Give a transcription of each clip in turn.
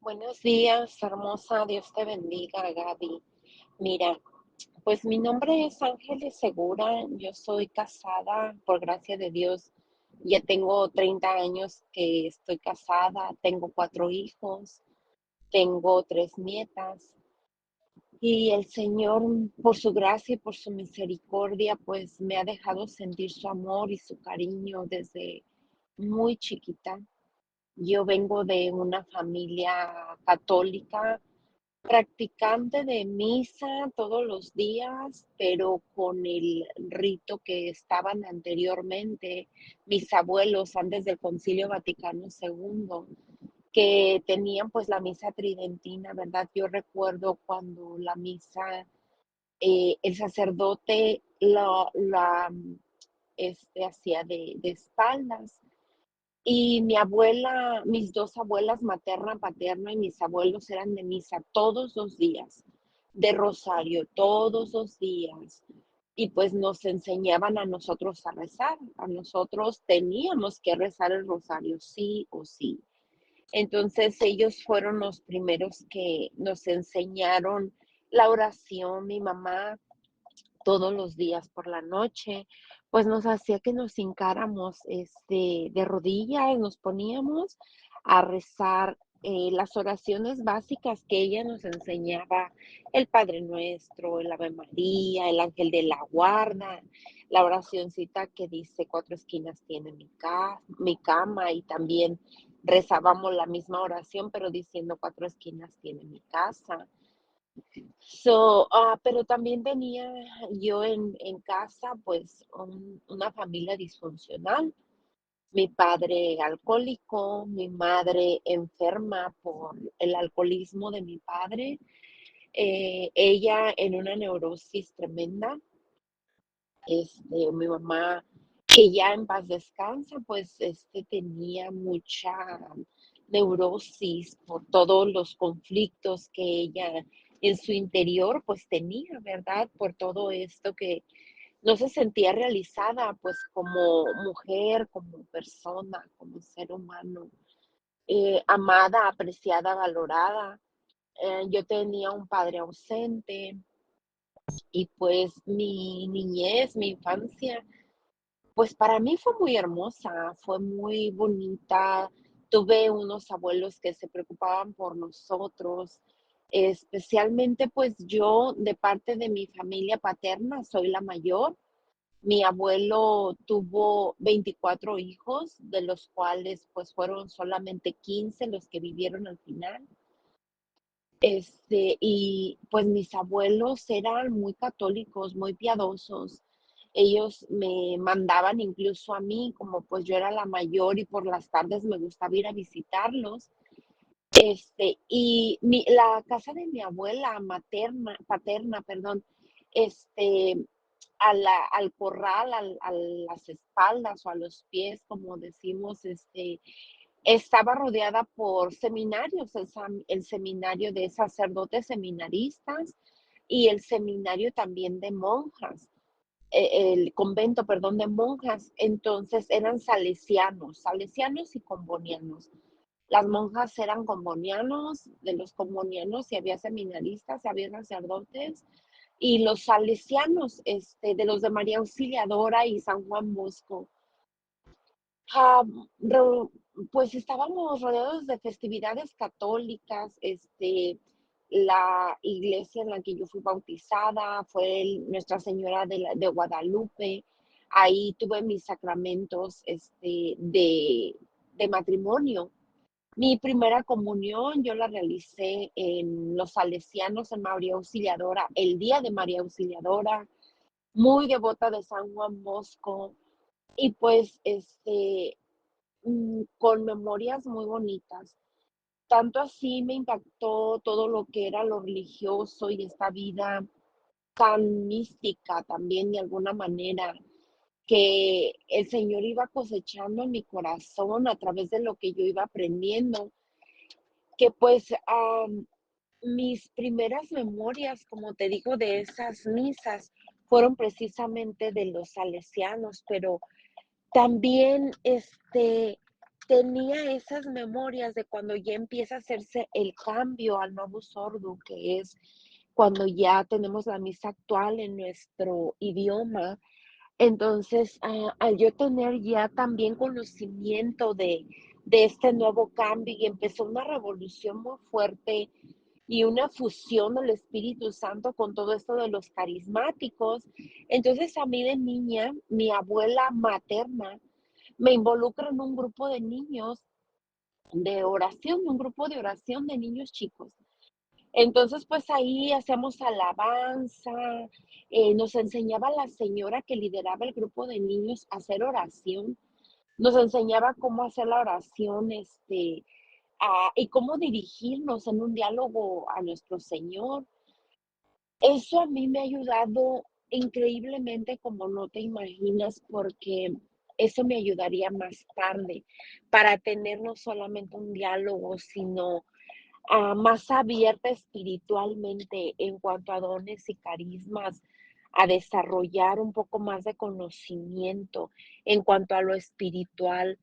Buenos días, hermosa. Dios te bendiga, Gaby. Mira, pues mi nombre es Ángeles Segura. Yo soy casada, por gracia de Dios. Ya tengo 30 años que estoy casada. Tengo 4 hijos. Tengo 3 nietas. Y el Señor, por su gracia y por su misericordia, pues me ha dejado sentir su amor y su cariño desde muy chiquita. Yo vengo de una familia católica, practicante de misa todos los días, pero con el rito que estaban anteriormente mis abuelos antes del Concilio Vaticano II, que tenían pues la misa tridentina, ¿verdad? Yo recuerdo cuando la misa, el sacerdote hacía de espaldas y mi abuela, mis dos abuelas, materna, paterna, y mis abuelos eran de misa todos los días, de rosario todos los días. Y pues nos enseñaban a nosotros a rezar. A nosotros teníamos que rezar el rosario sí o sí. Entonces ellos fueron los primeros que nos enseñaron la oración. Mi mamá todos los días por la noche, pues nos hacía que nos hincáramos de rodillas, nos poníamos a rezar las oraciones básicas que ella nos enseñaba, el Padre Nuestro, el Ave María, el Ángel de la Guarda, la oracioncita que dice cuatro esquinas tiene mi cama, y también rezábamos la misma oración, pero diciendo cuatro esquinas tiene mi casa. Pero también tenía yo en casa, pues, una familia disfuncional. Mi padre alcohólico, mi madre enferma por el alcoholismo de mi padre, ella en una neurosis tremenda. Mi mamá, que ya en paz descansa, pues, tenía mucha neurosis por todos los conflictos que ella en su interior, pues, tenía, ¿verdad? Por todo esto que no se sentía realizada, pues, como mujer, como persona, como ser humano, amada, apreciada, valorada. Yo tenía un padre ausente y, pues, mi niñez, mi infancia, pues para mí fue muy hermosa, fue muy bonita. Tuve unos abuelos que se preocupaban por nosotros, especialmente pues yo de parte de mi familia paterna soy la mayor. Mi abuelo tuvo 24 hijos, de los cuales pues fueron solamente 15 los que vivieron al final. Y pues mis abuelos eran muy católicos, muy piadosos. Ellos me mandaban incluso a mí, como pues yo era la mayor y por las tardes me gustaba ir a visitarlos. La casa de mi abuela paterna, perdón, este, al corral, a las espaldas o a los pies, como decimos, estaba rodeada por seminarios, el seminario de sacerdotes seminaristas y el seminario también de monjas, el convento, perdón, de monjas. Entonces eran salesianos y combonianos. Las monjas eran combonianos, de los combonianos y había seminaristas, y había sacerdotes, y los salesianos, de los de María Auxiliadora y San Juan Bosco. Ah, ro Pues estábamos rodeados de festividades católicas. La iglesia en la que yo fui bautizada fue Nuestra Señora de Guadalupe. Ahí tuve mis sacramentos, de matrimonio. Mi primera comunión yo la realicé en los salesianos en María Auxiliadora, el día de María Auxiliadora, muy devota de San Juan Bosco. Y pues, con memorias muy bonitas. Tanto así me impactó todo lo que era lo religioso y esta vida tan mística también de alguna manera, que el Señor iba cosechando en mi corazón a través de lo que yo iba aprendiendo, que pues mis primeras memorias, como te digo, de esas misas fueron precisamente de los salesianos, pero también tenía esas memorias de cuando ya empieza a hacerse el cambio al nuevo sordo, que es cuando ya tenemos la misa actual en nuestro idioma. Entonces, al yo tener ya también conocimiento de este nuevo cambio y empezó una revolución muy fuerte y una fusión del Espíritu Santo con todo esto de los carismáticos. Entonces, a mí de niña, mi abuela materna me involucra en un grupo de niños de oración, un grupo de oración de niños chicos. Entonces, pues ahí hacemos alabanza, nos enseñaba la señora que lideraba el grupo de niños a hacer oración, nos enseñaba cómo hacer la oración, y cómo dirigirnos en un diálogo a nuestro Señor. Eso a mí me ha ayudado increíblemente como no te imaginas, porque eso me ayudaría más tarde para tener no solamente un diálogo, sino más abierta espiritualmente en cuanto a dones y carismas, a desarrollar un poco más de conocimiento en cuanto a lo espiritual,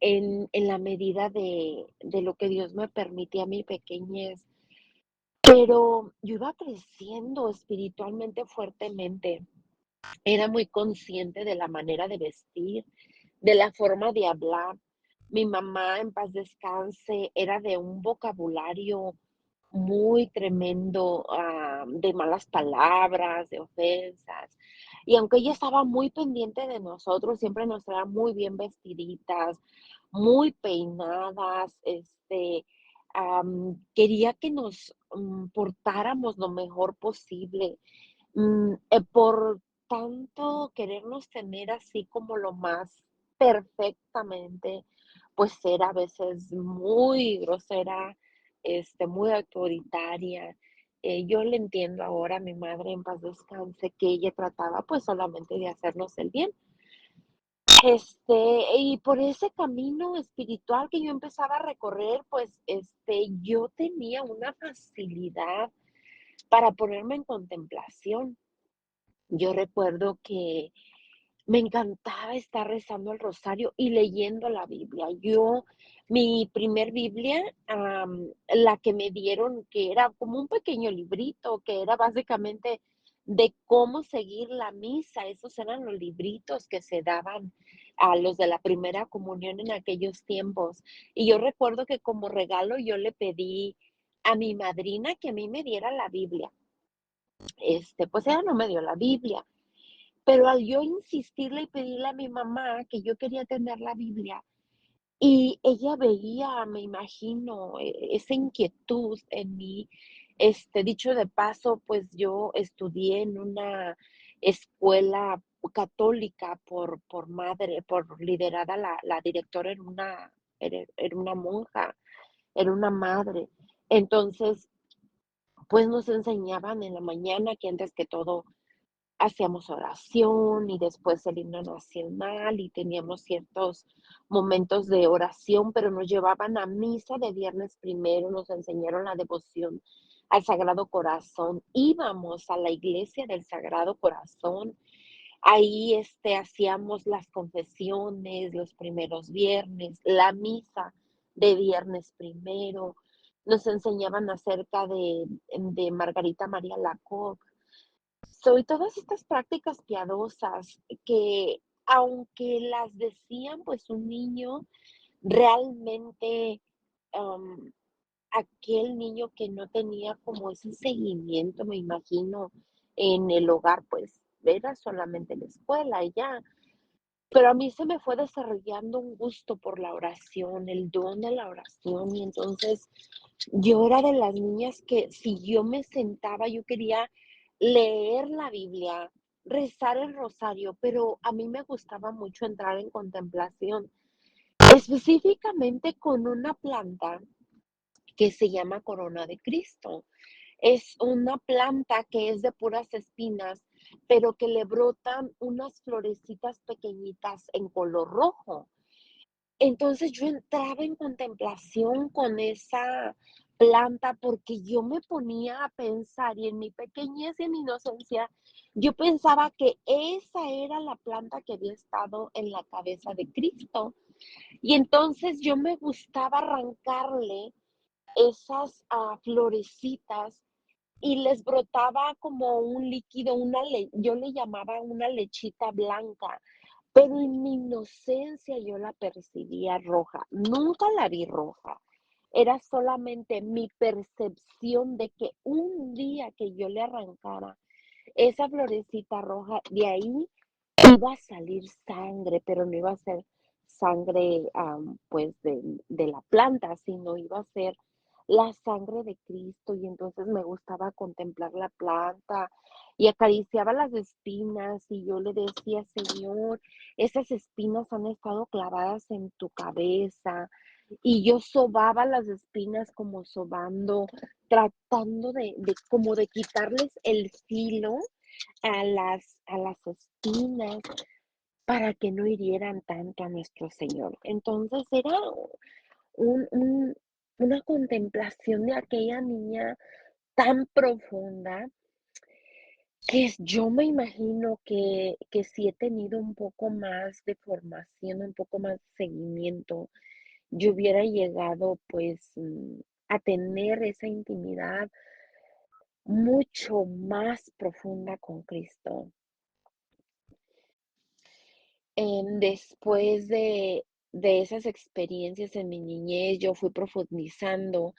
en la medida de lo que Dios me permitía a mi pequeñez. Pero yo iba creciendo espiritualmente fuertemente. Era muy consciente de la manera de vestir, de la forma de hablar. Mi mamá, en paz descanse, era de un vocabulario muy tremendo, de malas palabras, de ofensas. Y aunque ella estaba muy pendiente de nosotros, siempre nos traía muy bien vestiditas, muy peinadas, quería que nos portáramos lo mejor posible. Por tanto querernos tener así como lo más perfectamente, pues era a veces muy grosera, muy autoritaria. Yo le entiendo ahora a mi madre, en paz descanse, que ella trataba pues solamente de hacernos el bien. Y por ese camino espiritual que yo empezaba a recorrer, pues, yo tenía una facilidad para ponerme en contemplación. Yo recuerdo que me encantaba estar rezando el rosario y leyendo la Biblia. Mi primer Biblia, la que me dieron, que era como un pequeño librito, que era básicamente de cómo seguir la misa. Esos eran los libritos que se daban a los de la primera comunión en aquellos tiempos. Y yo recuerdo que como regalo yo le pedí a mi madrina que a mí me diera la Biblia. Pues ella no me dio la Biblia, pero al yo insistirle y pedirle a mi mamá que yo quería tener la Biblia, y ella veía, me imagino, esa inquietud en mí. Dicho de paso, pues yo estudié en una escuela católica por liderada la directora era una monja, era una madre. Entonces, pues nos enseñaban en la mañana que antes que todo hacíamos oración y después el himno nacional y teníamos ciertos momentos de oración, pero nos llevaban a misa de viernes primero, nos enseñaron la devoción al Sagrado Corazón, íbamos a la iglesia del Sagrado Corazón, ahí hacíamos las confesiones los primeros viernes, la misa de viernes primero, nos enseñaban acerca de Margarita María Lacoque. Soy todas estas prácticas piadosas que, aunque las decían, pues, un niño, realmente, am, aquel niño que no tenía como ese seguimiento, me imagino, en el hogar, pues, era solamente la escuela y ya. Pero a mí se me fue desarrollando un gusto por la oración, el don de la oración, y entonces yo era de las niñas que si yo me sentaba, yo quería leer la Biblia, rezar el rosario, pero a mí me gustaba mucho entrar en contemplación, específicamente con una planta que se llama corona de Cristo. Es una planta que es de puras espinas, pero que le brotan unas florecitas pequeñitas en color rojo. Entonces yo entraba en contemplación con esa planta porque yo me ponía a pensar y en mi pequeñez y en mi inocencia, yo pensaba que esa era la planta que había estado en la cabeza de Cristo. Y entonces yo me gustaba arrancarle esas florecitas y les brotaba como un líquido, yo le llamaba una lechita blanca, pero en mi inocencia yo la percibía roja. Nunca la vi roja. Era solamente mi percepción de que un día que yo le arrancara esa florecita roja, de ahí iba a salir sangre, pero no iba a ser sangre, pues, de la planta, sino iba a ser la sangre de Cristo. Y entonces me gustaba contemplar la planta y acariciaba las espinas, y yo le decía: "Señor, esas espinas han estado clavadas en tu cabeza". Y yo sobaba las espinas como sobando, tratando de como de quitarles el filo a las espinas para que no hirieran tanto a nuestro Señor. Entonces era un una contemplación de aquella niña tan profunda, que yo me imagino que si he tenido un poco más de formación, un poco más de seguimiento, yo hubiera llegado, pues, a tener esa intimidad mucho más profunda con Cristo. Después de esas experiencias en mi niñez, yo fui profundizando,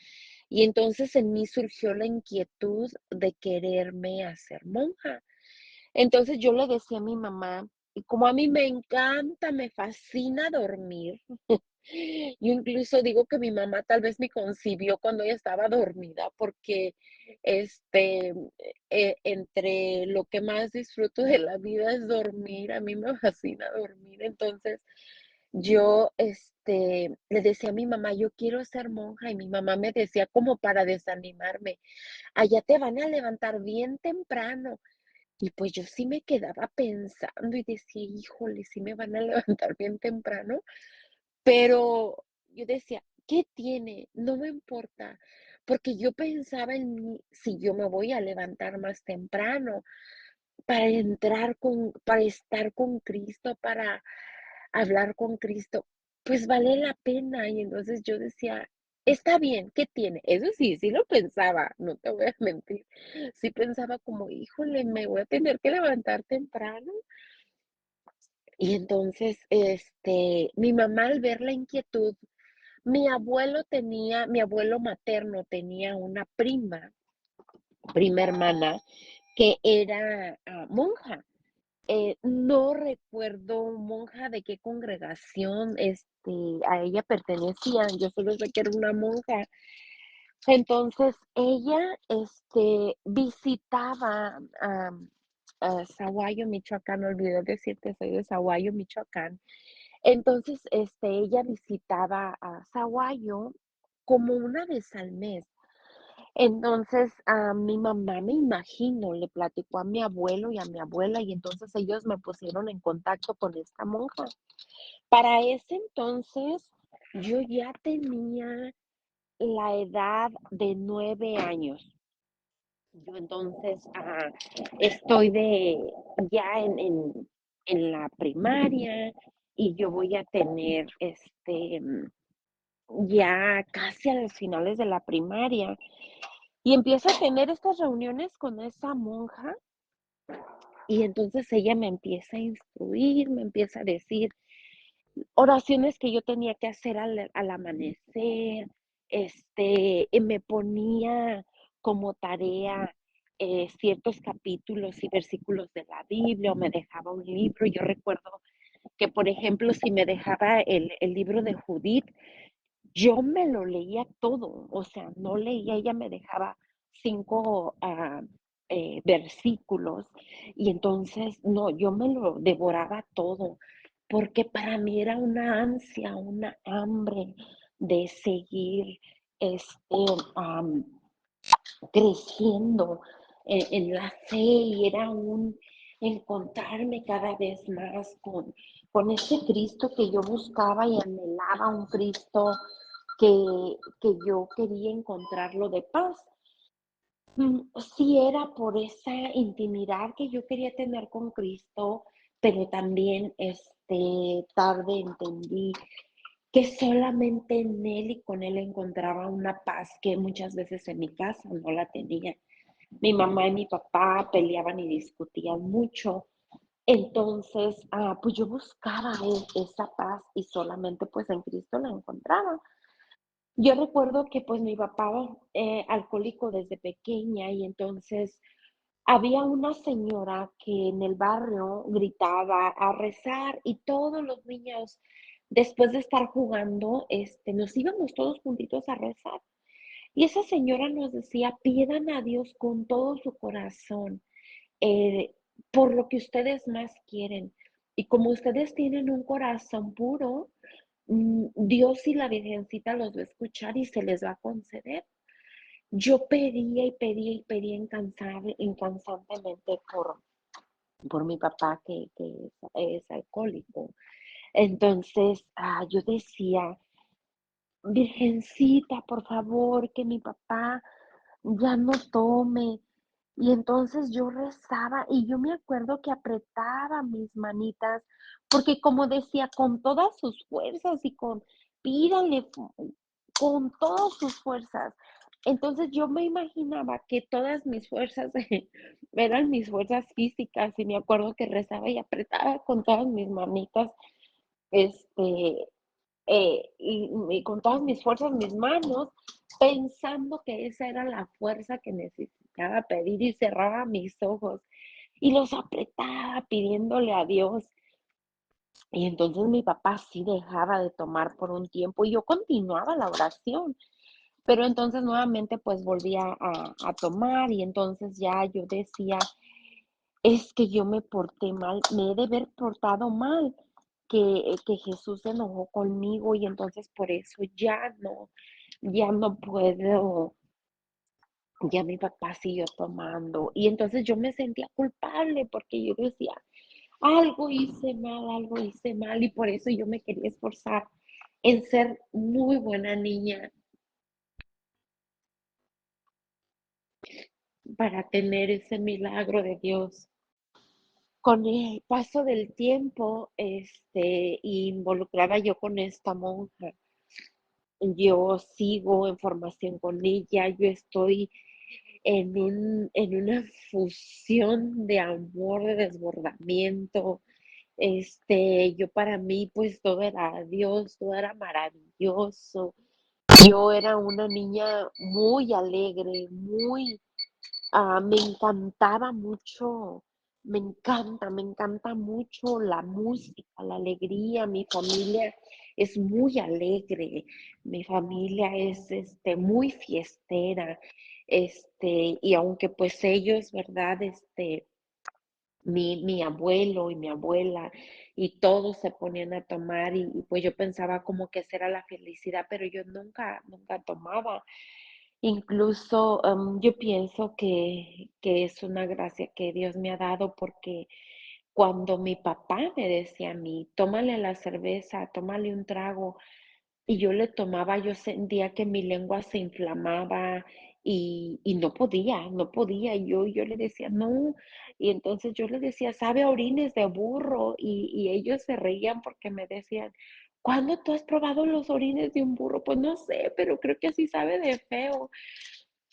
y entonces en mí surgió la inquietud de quererme hacer monja. Entonces yo le decía a mi mamá, y como a mí me encanta, me fascina dormir, yo incluso digo que mi mamá tal vez me concibió cuando ella estaba dormida, porque, este, entre lo que más disfruto de la vida es dormir, a mí me fascina dormir. Entonces, yo, le decía a mi mamá: "Yo quiero ser monja", y mi mamá me decía como para desanimarme: "Allá te van a levantar bien temprano". Y pues yo sí me quedaba pensando y decía: "Híjole, sí me van a levantar bien temprano", pero yo decía: "¿Qué tiene? No me importa", porque yo pensaba en mí: si yo me voy a levantar más temprano para estar con Cristo, para hablar con Cristo, pues vale la pena. Y entonces yo decía: "Está bien, ¿qué tiene?". Eso sí, sí lo pensaba, no te voy a mentir. Sí pensaba como: "Híjole, me voy a tener que levantar temprano". Y entonces, mi mamá, al ver la inquietud, mi abuelo materno tenía una prima hermana, que era, monja. No recuerdo monja de qué congregación, a ella pertenecía, yo solo sé que era una monja. Entonces, ella, visitaba, a Sahuayo, Michoacán, olvidé decirte, soy de Sahuayo, Michoacán. Entonces, ella visitaba a Sahuayo como una vez al mes. Entonces, a mi mamá, me imagino, le platicó a mi abuelo y a mi abuela, y entonces ellos me pusieron en contacto con esta monja. Para ese entonces, yo ya tenía la edad de 9 años. Yo entonces, estoy ya en la primaria, y yo voy a tener, ya casi a los finales de la primaria, y empiezo a tener estas reuniones con esa monja, y entonces ella me empieza a instruir, me empieza a decir oraciones que yo tenía que hacer al amanecer, y me ponía como tarea, ciertos capítulos y versículos de la Biblia, o me dejaba un libro. Yo recuerdo que, por ejemplo, si me dejaba el libro de Judith, yo me lo leía todo, o sea, no leía, ella me dejaba 5 versículos, y entonces, no, yo me lo devoraba todo, porque para mí era una ansia, una hambre de seguir, este, am, creciendo en la fe, y era un encontrarme cada vez más con ese Cristo que yo buscaba y anhelaba, un Cristo que yo quería encontrarlo de paz. Sí, era por esa intimidad que yo quería tener con Cristo, pero también, tarde entendí que solamente en él y con él encontraba una paz que muchas veces en mi casa no la tenía. Mi mamá y mi papá peleaban y discutían mucho. Entonces, pues yo buscaba esa paz y solamente pues en Cristo la encontraba. Yo recuerdo que pues mi papá, alcohólico desde pequeña y entonces había una señora que en el barrio gritaba a rezar y todos los niños, después de estar jugando, nos íbamos todos juntitos a rezar. Y esa señora nos decía, pidan a Dios con todo su corazón, eh, por lo que ustedes más quieren. Y como ustedes tienen un corazón puro, Dios y la Virgencita los va a escuchar y se les va a conceder. Yo pedía y pedía y pedía incansantemente por mi papá que es alcohólico. Entonces, yo decía, Virgencita, por favor, que mi papá ya no tome. Y entonces yo rezaba y yo me acuerdo que apretaba mis manitas, porque como decía, con todas sus fuerzas y pídale con todas sus fuerzas. Entonces yo me imaginaba que todas mis fuerzas eran mis fuerzas físicas y me acuerdo que rezaba y apretaba con todas mis manitas, este, y con todas mis fuerzas, mis manos, pensando que esa era la fuerza que necesitaba pedir y cerraba mis ojos y los apretaba pidiéndole a Dios. Y entonces mi papá sí dejaba de tomar por un tiempo y yo continuaba la oración, pero entonces nuevamente pues volvía a tomar y entonces ya yo decía, es que yo me porté mal, me he de haber portado mal, que Jesús se enojó conmigo y entonces por eso ya no puedo, ya mi papá siguió tomando. Y entonces yo me sentía culpable porque yo decía, algo hice mal y por eso yo me quería esforzar en ser muy buena niña para tener ese milagro de Dios. Con el paso del tiempo, involucrada yo con esta monja, yo sigo en formación con ella, yo estoy en una fusión de amor, de desbordamiento. Yo para mí, pues todo era Dios, todo era maravilloso. Yo era una niña muy alegre, me encantaba mucho, me encanta mucho la música, la alegría. Mi familia es muy alegre, mi familia es muy fiestera, y aunque pues ellos, ¿verdad? Mi abuelo y mi abuela y todos se ponían a tomar y pues yo pensaba como que esa era la felicidad, pero yo nunca tomaba. Incluso, yo pienso que es una gracia que Dios me ha dado porque cuando mi papá me decía a mí: "Tómale la cerveza, tómale un trago", y yo le tomaba, yo sentía que mi lengua se inflamaba y no podía. Yo le decía: "No", y entonces yo le decía: "Sabe a orines de burro", y ellos se reían porque me decían: "¿Cuándo tú has probado los orines de un burro?". "Pues no sé, pero creo que así sabe de feo".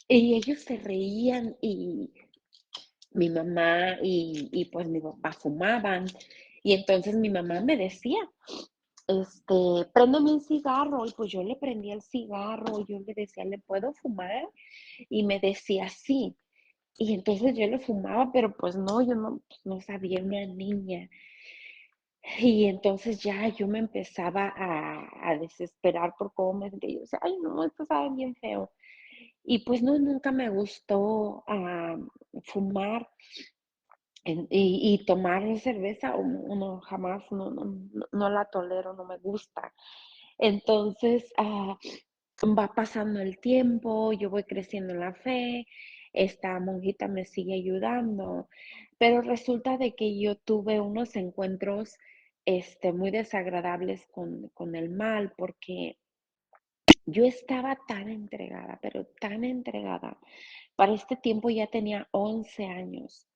Y ellos se reían y mi mamá pues mi papá fumaban. Y entonces mi mamá me decía, préndeme un cigarro. Y pues yo le prendía el cigarro, yo le decía, ¿le puedo fumar? Y me decía, sí. Y entonces yo le fumaba, pero pues no, yo no, pues, no sabía, una niña. Y entonces ya yo me empezaba a desesperar por cómo me sentía. Yo decía, ay, no, esto sabe bien feo. Y pues no, nunca me gustó fumar y tomar cerveza, no, jamás, no la tolero, no me gusta. Entonces, va pasando el tiempo, yo voy creciendo en la fe, esta monjita me sigue ayudando, pero resulta de que yo tuve unos encuentros, muy desagradables con el mal, porque yo estaba tan entregada, pero tan entregada. Para este tiempo ya tenía 11 años.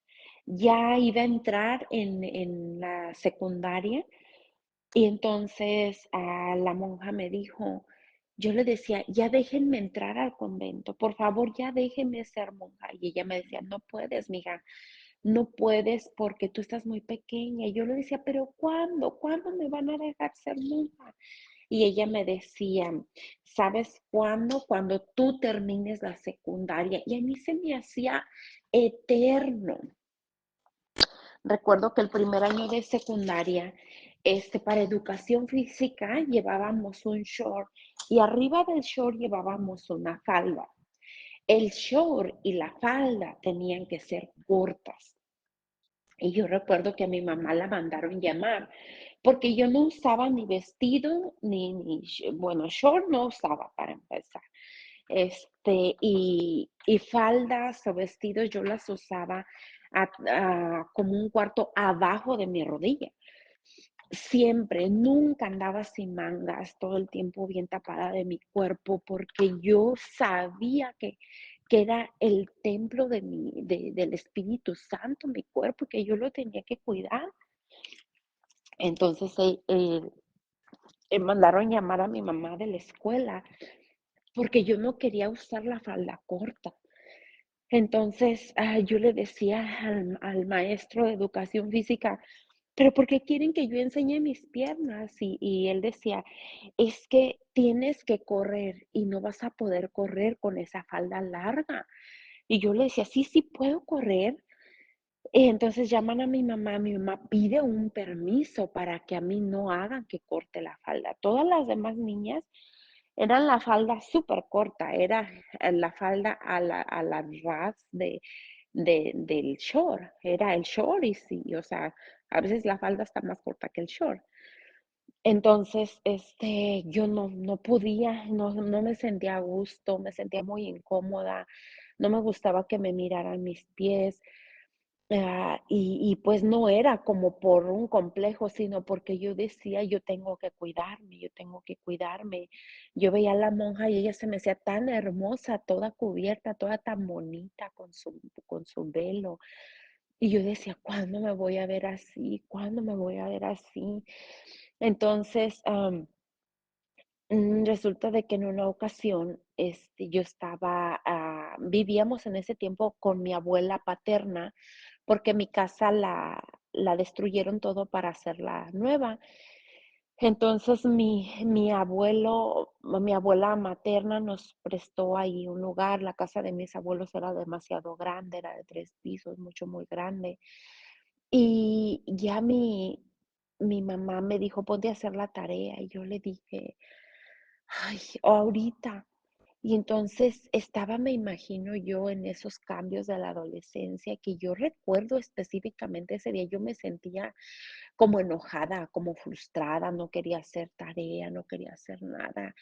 Ya iba a entrar en la secundaria Y entonces, la monja me dijo, yo le decía: "Ya déjenme entrar al convento, por favor, ya déjenme ser monja". Y ella me decía: "No puedes, mija, no puedes porque tú estás muy pequeña". Y yo le decía: "¿Pero cuándo? ¿Cuándo me van a dejar ser monja?". Y ella me decía: "¿Sabes cuándo? Cuando tú termines la secundaria". Y a mí se me hacía eterno. Recuerdo que el primer año de secundaria, para educación física llevábamos un short y arriba del short llevábamos una falda. El short y la falda tenían que ser cortas. Y yo recuerdo que a mi mamá la mandaron llamar, porque yo no usaba ni vestido, bueno, short no usaba para empezar. Y faldas o vestidos yo las usaba como un cuarto abajo de mi rodilla. Siempre, nunca andaba sin mangas, todo el tiempo bien tapada de mi cuerpo, porque yo sabía que era el templo del Espíritu Santo, mi cuerpo, y que yo lo tenía que cuidar. Entonces, mandaron llamar a mi mamá de la escuela porque yo no quería usar la falda corta. Entonces, yo le decía al maestro de educación física, pero ¿por qué quieren que yo enseñe mis piernas? Y él decía, es que tienes que correr y no vas a poder correr con esa falda larga. Y yo le decía, sí, sí puedo correr. Entonces llaman a mi mamá pide un permiso para que a mí no hagan que corte la falda. Todas las demás niñas eran la falda súper corta, era la falda a la ras del short, era el short y sí, o sea, a veces la falda está más corta que el short. Entonces, yo no podía, no me sentía a gusto, me sentía muy incómoda, no me gustaba que me miraran mis pies. Y pues no era como por un complejo, sino porque yo decía, yo tengo que cuidarme, yo tengo que cuidarme. Yo veía a la monja y ella se me hacía tan hermosa, toda cubierta, toda tan bonita con su velo. Y yo decía, ¿cuándo me voy a ver así? ¿Cuándo me voy a ver así? Entonces, resulta de que en una ocasión, yo vivíamos en ese tiempo con mi abuela paterna, porque mi casa la destruyeron todo para hacerla nueva. Entonces, mi abuela materna nos prestó ahí un lugar. La casa de mis abuelos era demasiado grande, era de 3 pisos, mucho, muy grande. Y ya mi mamá me dijo: "Ponte a hacer la tarea", y yo le dije: "Ay, ahorita". Y entonces me imagino yo en esos cambios de la adolescencia, que yo recuerdo específicamente ese día, yo me sentía como enojada, como frustrada, no quería hacer tarea, no quería hacer nada.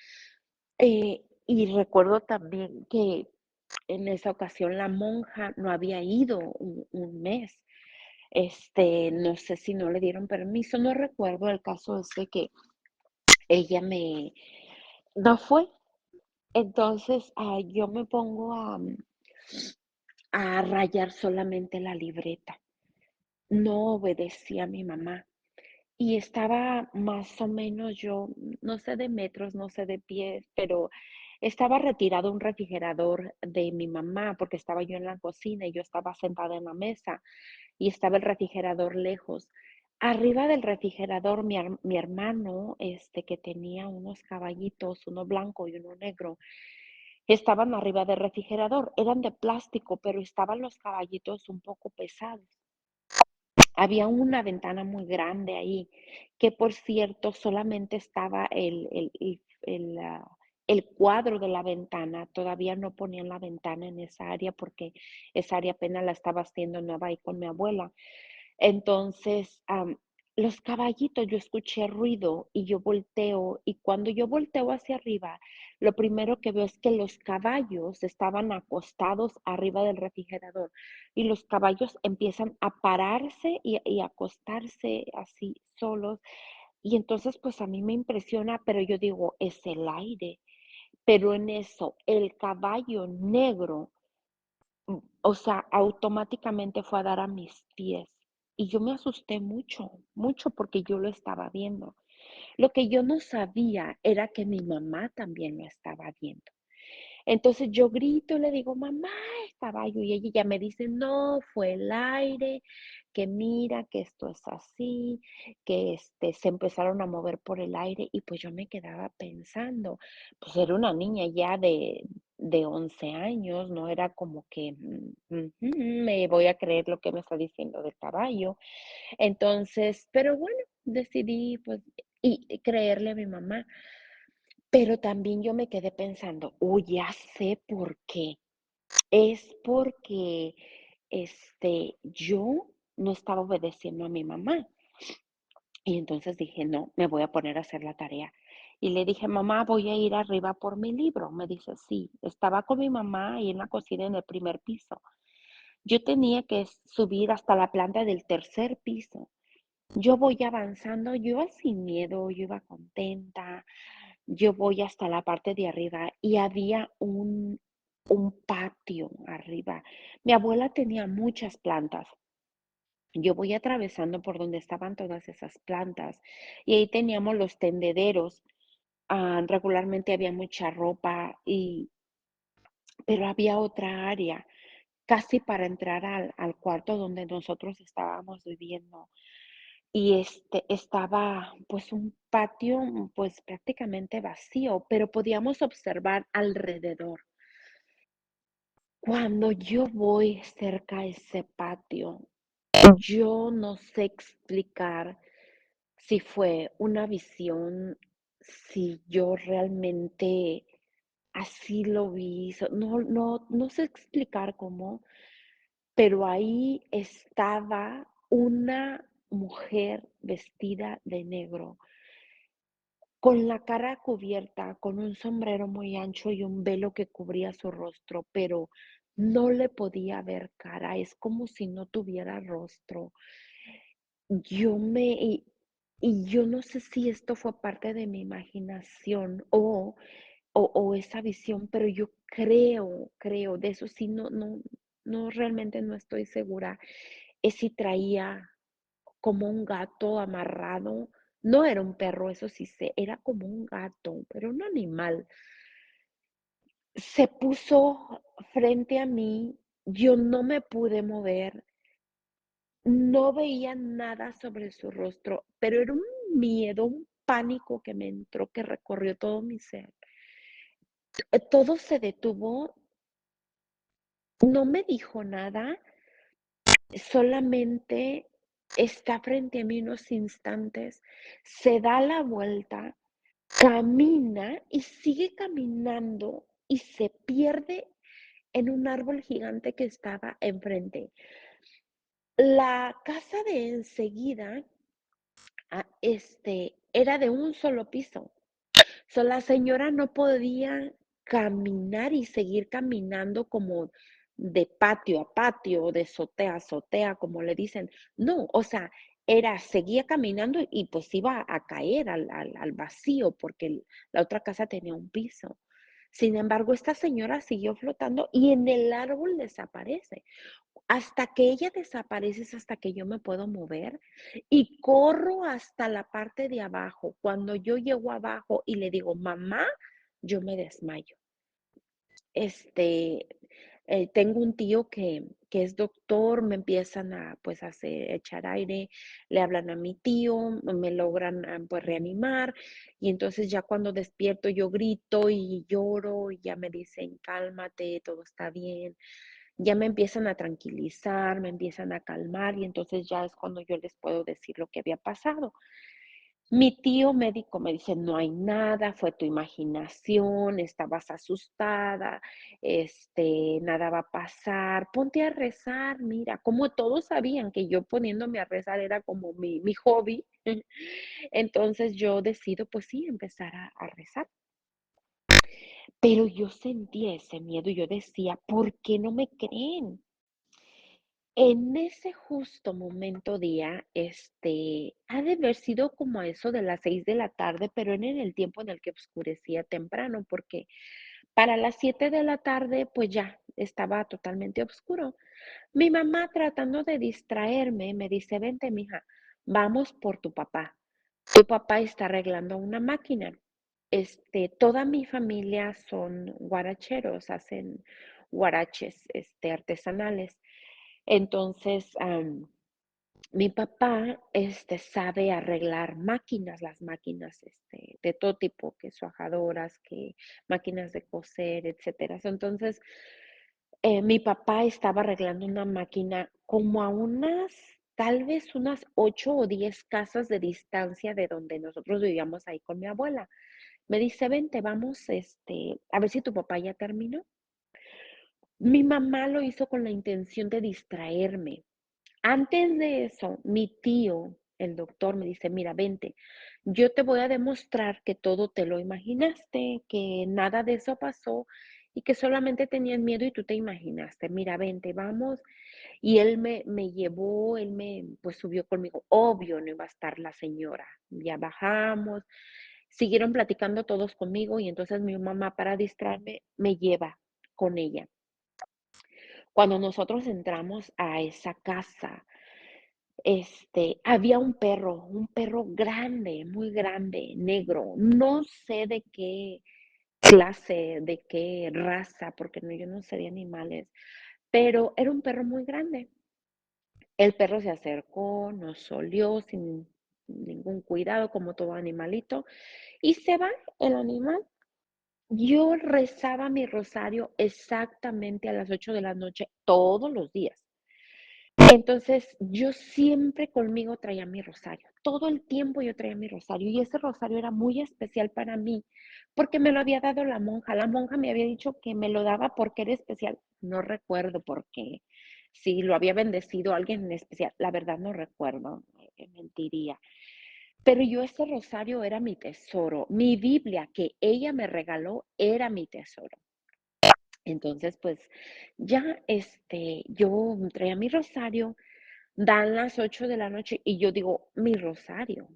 Y recuerdo también que en esa ocasión la monja no había ido un mes. No sé si no le dieron permiso, no recuerdo. El caso es de que ella no fue. Entonces, yo me pongo a rayar solamente la libreta. No obedecí a mi mamá. Y estaba más o menos yo, no sé de metros, no sé de pies, pero estaba retirado un refrigerador de mi mamá, porque estaba yo en la cocina y yo estaba sentada en la mesa y estaba el refrigerador lejos. Arriba del refrigerador, mi hermano, que tenía unos caballitos, uno blanco y uno negro, estaban arriba del refrigerador. Eran de plástico, pero estaban los caballitos un poco pesados. Había una ventana muy grande ahí, que por cierto solamente estaba el cuadro de la ventana. Todavía no ponían la ventana en esa área porque esa área apenas la estaba haciendo nueva ahí con mi abuela. Entonces, los caballitos, yo escuché ruido y yo volteo, y cuando yo volteo hacia arriba, lo primero que veo es que los caballos estaban acostados arriba del refrigerador y los caballos empiezan a pararse y acostarse así solos. Y entonces, pues a mí me impresiona, pero yo digo, es el aire. Pero en eso, el caballo negro o sea, automáticamente fue a dar a mis pies. Y yo me asusté mucho, mucho porque yo lo estaba viendo. Lo que yo no sabía era que mi mamá también lo estaba viendo. Entonces yo grito, le digo: "Mamá, el caballo", y ella ya me dice: "No, fue el aire, que mira, que esto es así, que, se empezaron a mover por el aire", y pues yo me quedaba pensando, pues era una niña ya de 11 años, no era como que, me voy a creer lo que me está diciendo del caballo. Entonces, pero bueno, decidí, pues, y creerle a mi mamá. Pero también yo me quedé pensando, ya sé por qué. Es porque, yo no estaba obedeciendo a mi mamá. Y entonces dije: "No, me voy a poner a hacer la tarea". Y le dije: "Mamá, voy a ir arriba por mi libro". Me dice: "Sí". Estaba con mi mamá ahí en la cocina en el primer piso. Yo tenía que subir hasta la planta del tercer piso. Yo voy avanzando, yo iba sin miedo, yo iba contenta. Yo voy hasta la parte de arriba y había un patio arriba. Mi abuela tenía muchas plantas. Yo voy atravesando por donde estaban todas esas plantas y ahí teníamos los tendederos. Regularmente había mucha ropa pero había otra área casi para entrar al cuarto donde nosotros estábamos viviendo. Y, estaba, pues, un patio, pues, prácticamente vacío, pero podíamos observar alrededor. Cuando yo voy cerca a ese patio, yo no sé explicar si fue una visión, si yo realmente así lo vi, no sé explicar cómo, pero ahí estaba una mujer vestida de negro, con la cara cubierta, con un sombrero muy ancho y un velo que cubría su rostro, pero no le podía ver cara, es como si no tuviera rostro. Yo me y yo no sé si esto fue parte de mi imaginación o esa visión, pero yo creo, de eso sí no, realmente no estoy segura, es si traía como un gato amarrado. No era un perro, eso sí sé, era como un gato, pero un animal. Se puso frente a mí, yo no me pude mover, no veía nada sobre su rostro, pero era un miedo, un pánico que me entró, que recorrió todo mi ser. Todo se detuvo, no me dijo nada, solamente está frente a mí unos instantes, se da la vuelta. Camina y sigue caminando y se pierde en un árbol gigante que estaba enfrente. La casa de enseguida, era de un solo piso. La señora no podía caminar y seguir caminando como de patio a patio, o de azotea a azotea, como le dicen. No, o sea, seguía caminando y pues iba a caer al vacío porque la otra casa tenía un piso. Sin embargo, esta señora siguió flotando y en el árbol desaparece. Hasta que ella desaparece es hasta que yo me puedo mover y corro hasta la parte de abajo. Cuando yo llego abajo y le digo: "Mamá", yo me desmayo. Este, tengo un tío que es doctor, me empiezan a, pues, echar aire, le hablan a mi tío, me logran, pues, reanimar, y entonces ya cuando despierto yo grito y lloro, y ya me dicen: "Cálmate, todo está bien". Ya me empiezan a tranquilizar, me empiezan a calmar, y entonces ya es cuando yo les puedo decir lo que había pasado. Mi tío médico me dice: "No hay nada, fue tu imaginación, estabas asustada, nada va a pasar, ponte a rezar". Mira, como todos sabían que yo poniéndome a rezar era como mi hobby, entonces yo decido, pues sí, empezar a rezar. Pero yo sentía ese miedo y yo decía: "¿Por qué no me creen?". En ese justo momento día, ha de haber sido como a eso de las 6 de la tarde, pero en el tiempo en el que oscurecía temprano, porque para las 7 de la tarde, pues ya estaba totalmente oscuro. Mi mamá, tratando de distraerme, me dice: "Vente, mija, vamos por tu papá". Tu papá está arreglando una máquina. Toda mi familia son guaracheros, hacen guaraches, artesanales. Entonces, mi papá, sabe arreglar máquinas, las máquinas, de todo tipo, que suajadoras, que máquinas de coser, etcétera. Entonces, mi papá estaba arreglando una máquina como a tal vez unas 8 o 10 casas de distancia de donde nosotros vivíamos ahí con mi abuela. Me dice, vente, vamos, a ver si tu papá ya terminó. Mi mamá lo hizo con la intención de distraerme. Antes de eso, mi tío, el doctor, me dice, mira, vente, yo te voy a demostrar que todo te lo imaginaste, que nada de eso pasó y que solamente tenías miedo y tú te imaginaste. Mira, vente, vamos. Y él me llevó, pues subió conmigo. Obvio, no iba a estar la señora. Ya bajamos, siguieron platicando todos conmigo y entonces mi mamá, para distraerme, me lleva con ella. Cuando nosotros entramos a esa casa, había un perro grande, muy grande, negro. No sé de qué clase, de qué raza, porque no, yo no sé de animales, pero era un perro muy grande. El perro se acercó, nos olió sin ningún cuidado, como todo animalito, y se va el animal. Yo rezaba mi rosario exactamente a las 8 de la noche todos los días. Entonces, yo siempre conmigo traía mi rosario. Todo el tiempo yo traía mi rosario y ese rosario era muy especial para mí porque me lo había dado la monja. La monja me había dicho que me lo daba porque era especial. No recuerdo por qué. Si lo había bendecido alguien en especial, la verdad no recuerdo, mentiría. Pero yo ese rosario era mi tesoro. Mi Biblia que ella me regaló era mi tesoro. Entonces, pues ya yo traía mi rosario. Dan las 8 de la noche y yo digo, mi rosario.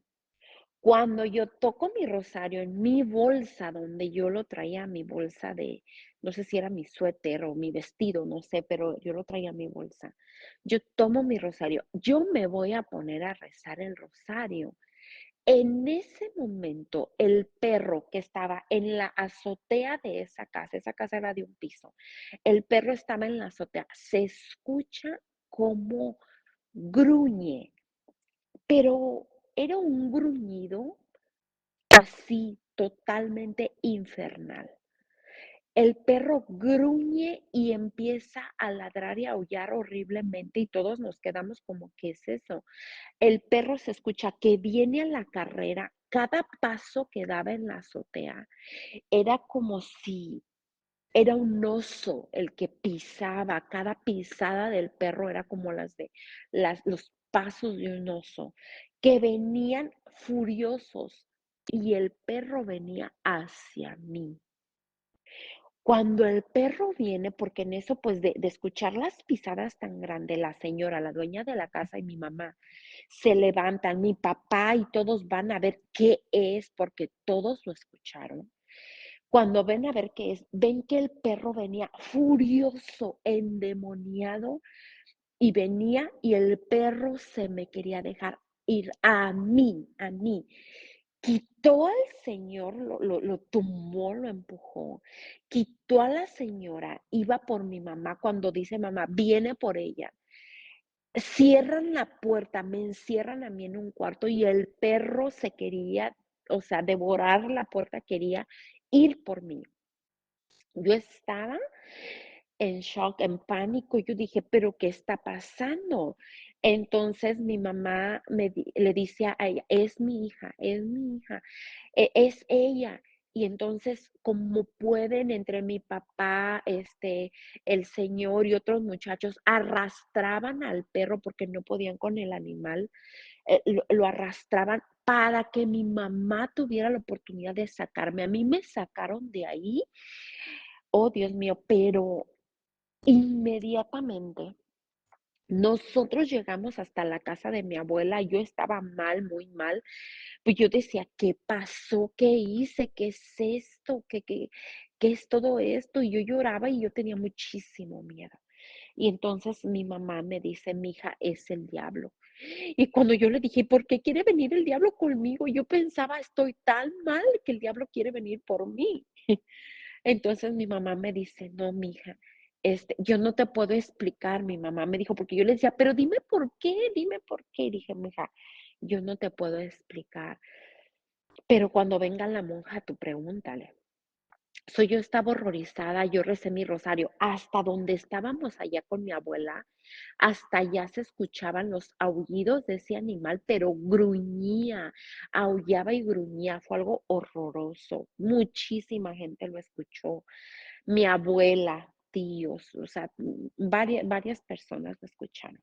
Cuando yo toco mi rosario en mi bolsa, donde yo lo traía, mi bolsa no sé si era mi suéter o mi vestido, no sé, pero yo lo traía en mi bolsa. Yo tomo mi rosario, yo me voy a poner a rezar el rosario. En ese momento, el perro que estaba en la azotea de esa casa era de un piso, el perro estaba en la azotea, se escucha como gruñe, pero era un gruñido así, totalmente infernal. El perro gruñe y empieza a ladrar y a aullar horriblemente y todos nos quedamos como, ¿qué es eso? El perro se escucha que viene a la carrera, cada paso que daba en la azotea era como si era un oso el que pisaba, cada pisada del perro era como los pasos de un oso, que venían furiosos y el perro venía hacia mí. Cuando el perro viene, porque en eso, pues de escuchar las pisadas tan grandes, la señora, la dueña de la casa y mi mamá se levantan, mi papá y todos van a ver qué es, porque todos lo escucharon. Cuando ven a ver qué es, ven que el perro venía furioso, endemoniado, y venía y el perro se me quería dejar ir a mí. Quitó al señor, lo tumbó, lo empujó, quitó a la señora, iba por mi mamá cuando dice mamá, viene por ella. Cierran la puerta, me encierran a mí en un cuarto y el perro se quería, o sea, devorar la puerta, quería ir por mí. Yo estaba en shock, en pánico. Yo dije, ¿pero qué está pasando? Entonces mi mamá le dice a ella, es mi hija, es ella. Y entonces, como pueden, entre mi papá, el señor y otros muchachos, arrastraban al perro porque no podían con el animal, lo arrastraban para que mi mamá tuviera la oportunidad de sacarme. A mí me sacaron de ahí, oh Dios mío, pero inmediatamente nosotros llegamos hasta la casa de mi abuela, yo estaba mal, muy mal, pues yo decía, ¿qué pasó? ¿Qué hice? ¿Qué es esto? ¿Qué es todo esto? Y yo lloraba y yo tenía muchísimo miedo. Y entonces mi mamá me dice, mija, es el diablo. Y cuando yo le dije, ¿por qué quiere venir el diablo conmigo? Yo pensaba, estoy tan mal que el diablo quiere venir por mí. Entonces mi mamá me dice, no, mija, yo no te puedo explicar, mi mamá me dijo, porque yo le decía, pero dime por qué. Y dije, mija, yo no te puedo explicar, pero cuando venga la monja, tú pregúntale. Yo estaba horrorizada, yo recé mi rosario, hasta donde estábamos allá con mi abuela, hasta allá se escuchaban los aullidos de ese animal, pero gruñía, aullaba y gruñía, fue algo horroroso. Muchísima gente lo escuchó, mi abuela, tíos, o sea, varias personas lo escucharon.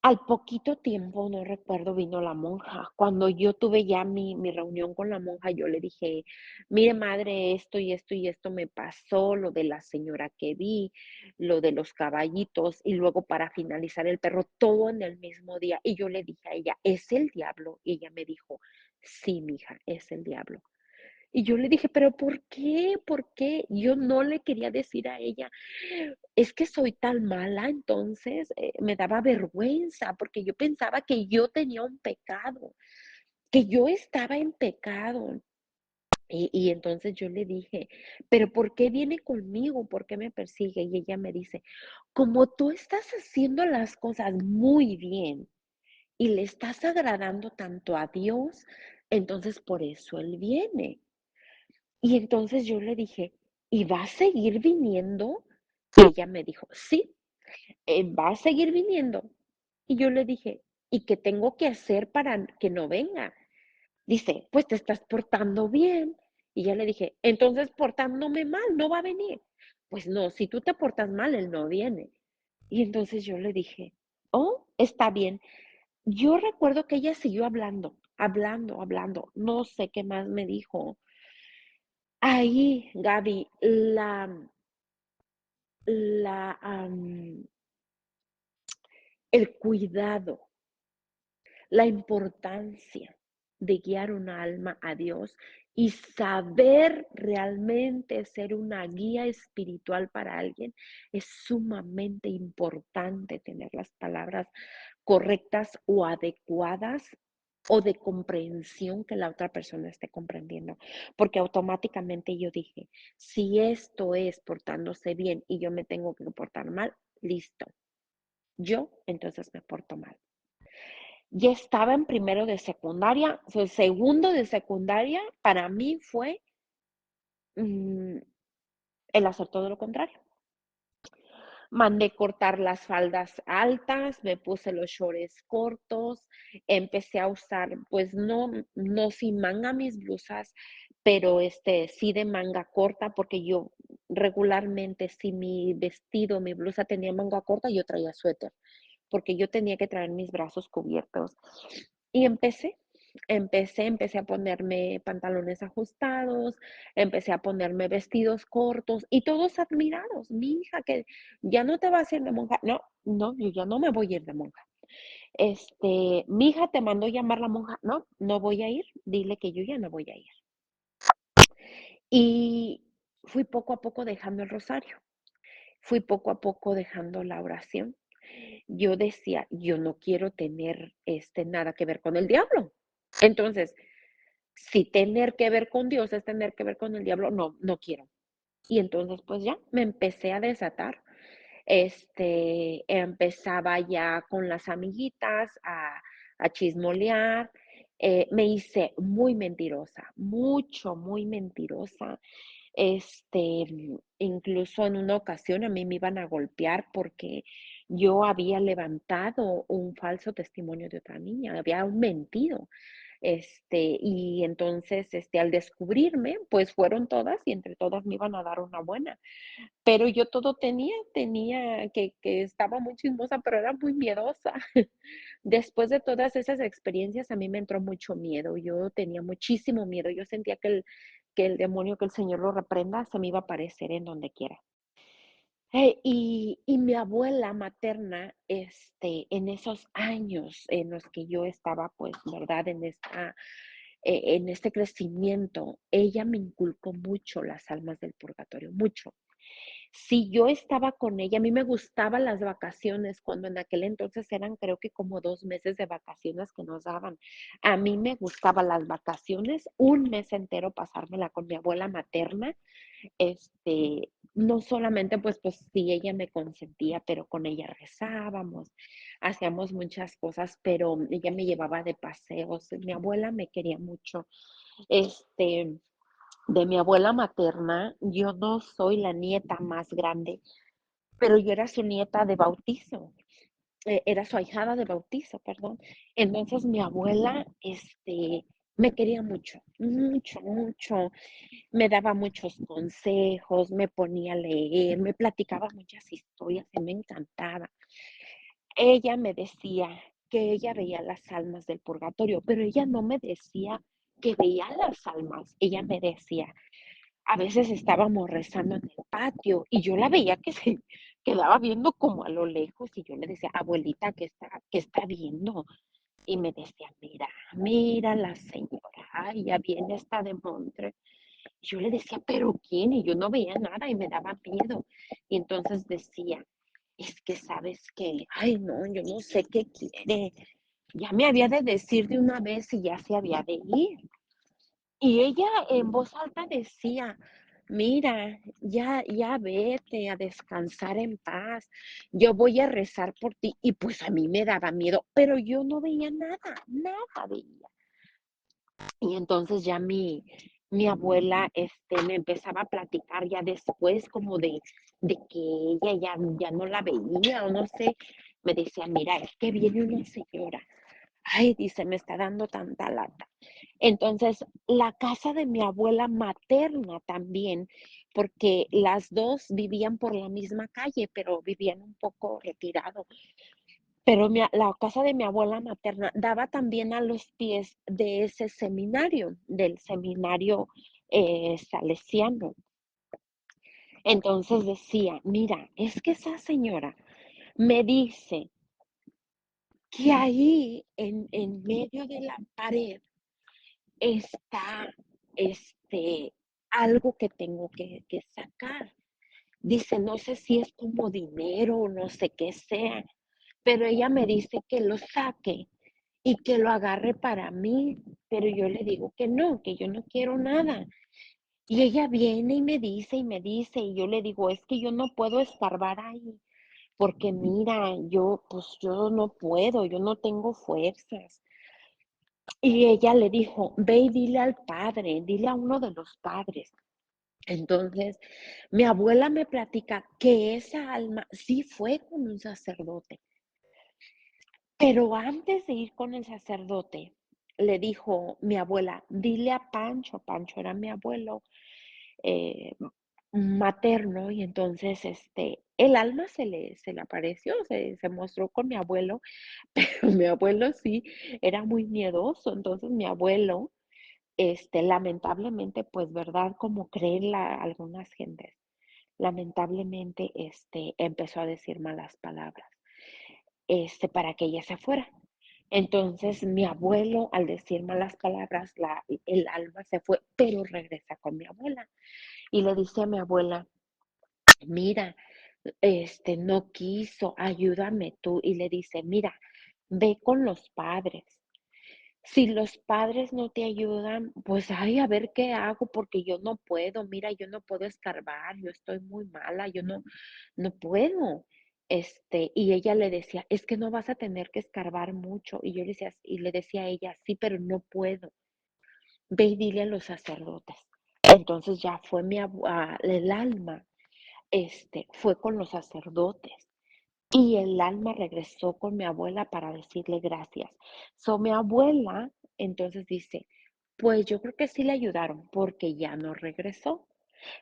Al poquito tiempo, no recuerdo, vino la monja. Cuando yo tuve ya mi reunión con la monja, yo le dije, mire madre, esto y esto y esto me pasó, lo de la señora que vi, lo de los caballitos y luego para finalizar el perro, todo en el mismo día. Y yo le dije a ella, ¿es el diablo? Y ella me dijo, sí, mija, es el diablo. Y yo le dije, pero ¿por qué? ¿Por qué? Yo no le quería decir a ella, es que soy tan mala, entonces me daba vergüenza porque yo pensaba que yo tenía un pecado, que yo estaba en pecado. Y entonces yo le dije, pero ¿por qué viene conmigo? ¿Por qué me persigue? Y ella me dice, como tú estás haciendo las cosas muy bien y le estás agradando tanto a Dios, entonces por eso Él viene. Y entonces yo le dije, ¿y va a seguir viniendo? Y ella me dijo, sí, va a seguir viniendo. Y yo le dije, ¿y qué tengo que hacer para que no venga? Dice, pues te estás portando bien. Y ya le dije, entonces portándome mal, no va a venir. Pues no, si tú te portas mal, él no viene. Y entonces yo le dije, oh, está bien. Yo recuerdo que ella siguió hablando, hablando, hablando. No sé qué más me dijo. Ahí, Gaby, la, el cuidado, la importancia de guiar una alma a Dios y saber realmente ser una guía espiritual para alguien es sumamente importante tener las palabras correctas o adecuadas o de comprensión que la otra persona esté comprendiendo. Porque automáticamente yo dije, si esto es portándose bien y yo me tengo que portar mal, listo. Yo entonces me porto mal. Ya estaba en primero de secundaria, o sea, segundo de secundaria para mí fue mm, el hacer todo lo contrario. Mandé cortar las faldas altas, me puse los shorts cortos, empecé a usar, pues no sin manga mis blusas, pero sí de manga corta, porque yo regularmente si mi vestido, mi blusa tenía manga corta, yo traía suéter, porque yo tenía que traer mis brazos cubiertos. Y empecé a ponerme pantalones ajustados, empecé a ponerme vestidos cortos y todos admirados. Mi hija, que ya no te vas a ir de monja. No, no, yo ya no me voy a ir de monja. Mi hija te mandó llamar la monja. No, no voy a ir. Dile que yo ya no voy a ir. Y fui poco a poco dejando el rosario. Fui poco a poco dejando la oración. Yo decía, yo no quiero tener nada que ver con el diablo. Entonces, si tener que ver con Dios es tener que ver con el diablo, no, no quiero. Y entonces, pues ya me empecé a desatar. Empezaba ya con las amiguitas a chismolear. Me hice muy mentirosa, muy mentirosa. Incluso en una ocasión a mí me iban a golpear porque yo había levantado un falso testimonio de otra niña, había mentido. Y entonces, al descubrirme, pues fueron todas y entre todas me iban a dar una buena. Pero yo todo tenía que estaba muy chismosa, pero era muy miedosa. Después de todas esas experiencias, a mí me entró mucho miedo. Yo tenía muchísimo miedo. Yo sentía que el demonio, que el Señor lo reprenda, se me iba a aparecer en donde quiera. Y mi abuela materna, en esos años en los que yo estaba, pues, ¿verdad? En este crecimiento, ella me inculcó mucho las almas del purgatorio, mucho. si yo estaba con ella, a mí me gustaban las vacaciones, cuando en aquel entonces eran creo que como 2 meses de vacaciones que nos daban. A mí me gustaban las vacaciones, un mes entero pasármela con mi abuela materna, no solamente pues sí, ella me consentía, pero con ella rezábamos, hacíamos muchas cosas, pero ella me llevaba de paseos. Mi abuela me quería mucho. Este, de mi abuela materna, yo no soy la nieta más grande, pero yo era su nieta de bautizo, era su ahijada de bautizo, perdón. Entonces mi abuela, me quería mucho, mucho, mucho, me daba muchos consejos, me ponía a leer, me platicaba muchas historias y me encantaba. Ella me decía que ella veía las almas del purgatorio, pero ella no me decía que veía las almas, ella me decía, a veces estábamos rezando en el patio y yo la veía que se quedaba viendo como a lo lejos y yo le decía, abuelita, qué está viendo? Y me decía, mira, mira la señora, ay, ya viene esta de Montre. Yo le decía, ¿pero quién? Y yo no veía nada y me daba miedo. Y entonces decía, es que sabes que, ay, no, yo no sé qué quiere. Ya me había de decir de una vez y ya se había de ir. Y ella en voz alta decía, mira, ya vete a descansar en paz, yo voy a rezar por ti. Y pues a mí me daba miedo, pero yo no veía nada, nada veía. Y entonces ya mi abuela me empezaba a platicar ya después como de que ella ya no la veía o no sé, me decía, mira, es que viene una señora. Ay, dice, me está dando tanta lata. Entonces, la casa de mi abuela materna también, porque las dos vivían por la misma calle, pero vivían un poco retirado. Pero la casa de mi abuela materna daba también a los pies de ese seminario, del seminario salesiano. Entonces decía, mira, es que esa señora me dice que ahí en medio de la pared está algo que tengo que sacar. Dice, no sé si es como dinero o no sé qué sea, pero ella me dice que lo saque y que lo agarre para mí, pero yo le digo que yo no quiero nada. Y ella viene y me dice, y yo le digo, es que yo no puedo escarbar ahí, porque mira, pues yo no puedo, yo no tengo fuerzas. Y ella le dijo, ve y dile al padre, dile a uno de los padres. Entonces, mi abuela me platica que esa alma sí fue con un sacerdote, pero antes de ir con el sacerdote, le dijo mi abuela, dile a Pancho, Pancho era mi abuelo eh, materno, y entonces el alma se le apareció, se mostró con mi abuelo, pero mi abuelo sí era muy miedoso, entonces mi abuelo, lamentablemente, pues, ¿verdad? Como creen algunas gentes, lamentablemente, empezó a decir malas palabras, para que ella se fuera. Entonces, mi abuelo, al decir malas palabras, el alma se fue, pero regresa con mi abuela y le dice a mi abuela, mira, no quiso, ayúdame tú. Y le dice, mira, ve con los padres. Si los padres no te ayudan, pues ay, a ver qué hago, porque yo no puedo, mira, yo no puedo escarbar, yo estoy muy mala, yo no puedo. Y ella le decía, es que no vas a tener que escarbar mucho. Y yo le decía, y le decía a ella, sí, pero no puedo. Ve y dile a los sacerdotes. Entonces ya fue el alma, fue con los sacerdotes. Y el alma regresó con mi abuela para decirle gracias. Mi abuela entonces dice, pues yo creo que sí le ayudaron porque ya no regresó,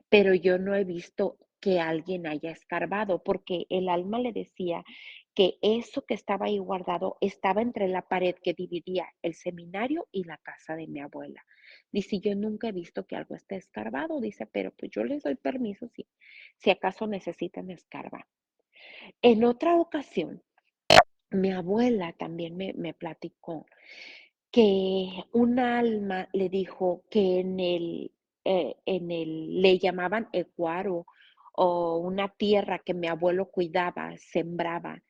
pero yo no he visto que alguien haya escarbado, porque el alma le decía que eso que estaba ahí guardado estaba entre la pared que dividía el seminario y la casa de mi abuela. Dice, yo nunca he visto que algo esté escarbado, dice, pero pues yo les doy permiso si acaso necesitan escarbar. En otra ocasión, mi abuela también me platicó que un alma le dijo que le llamaban ecuaro o una tierra que mi abuelo cuidaba, sembraba,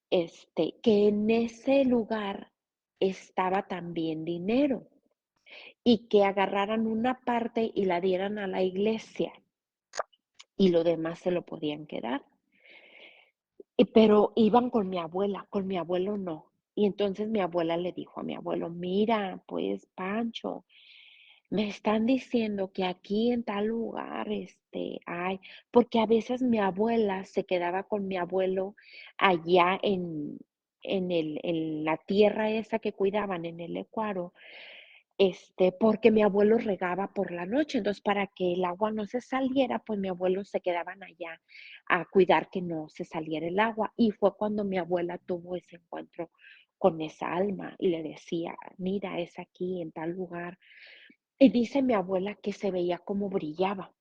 que en ese lugar estaba también dinero y que agarraran una parte y la dieran a la iglesia y lo demás se lo podían quedar. Pero iban con mi abuelo no. Y entonces mi abuela le dijo a mi abuelo, mira, pues Pancho, me están diciendo que aquí en tal lugar, hay, porque a veces mi abuela se quedaba con mi abuelo allá en la tierra esa que cuidaban en el Ecuador, porque mi abuelo regaba por la noche, entonces para que el agua no se saliera, pues mi abuelo se quedaban allá a cuidar que no se saliera el agua. Y fue cuando mi abuela tuvo ese encuentro con esa alma y le decía, mira, es aquí en tal lugar. Y dice mi abuela que se veía como brillaba.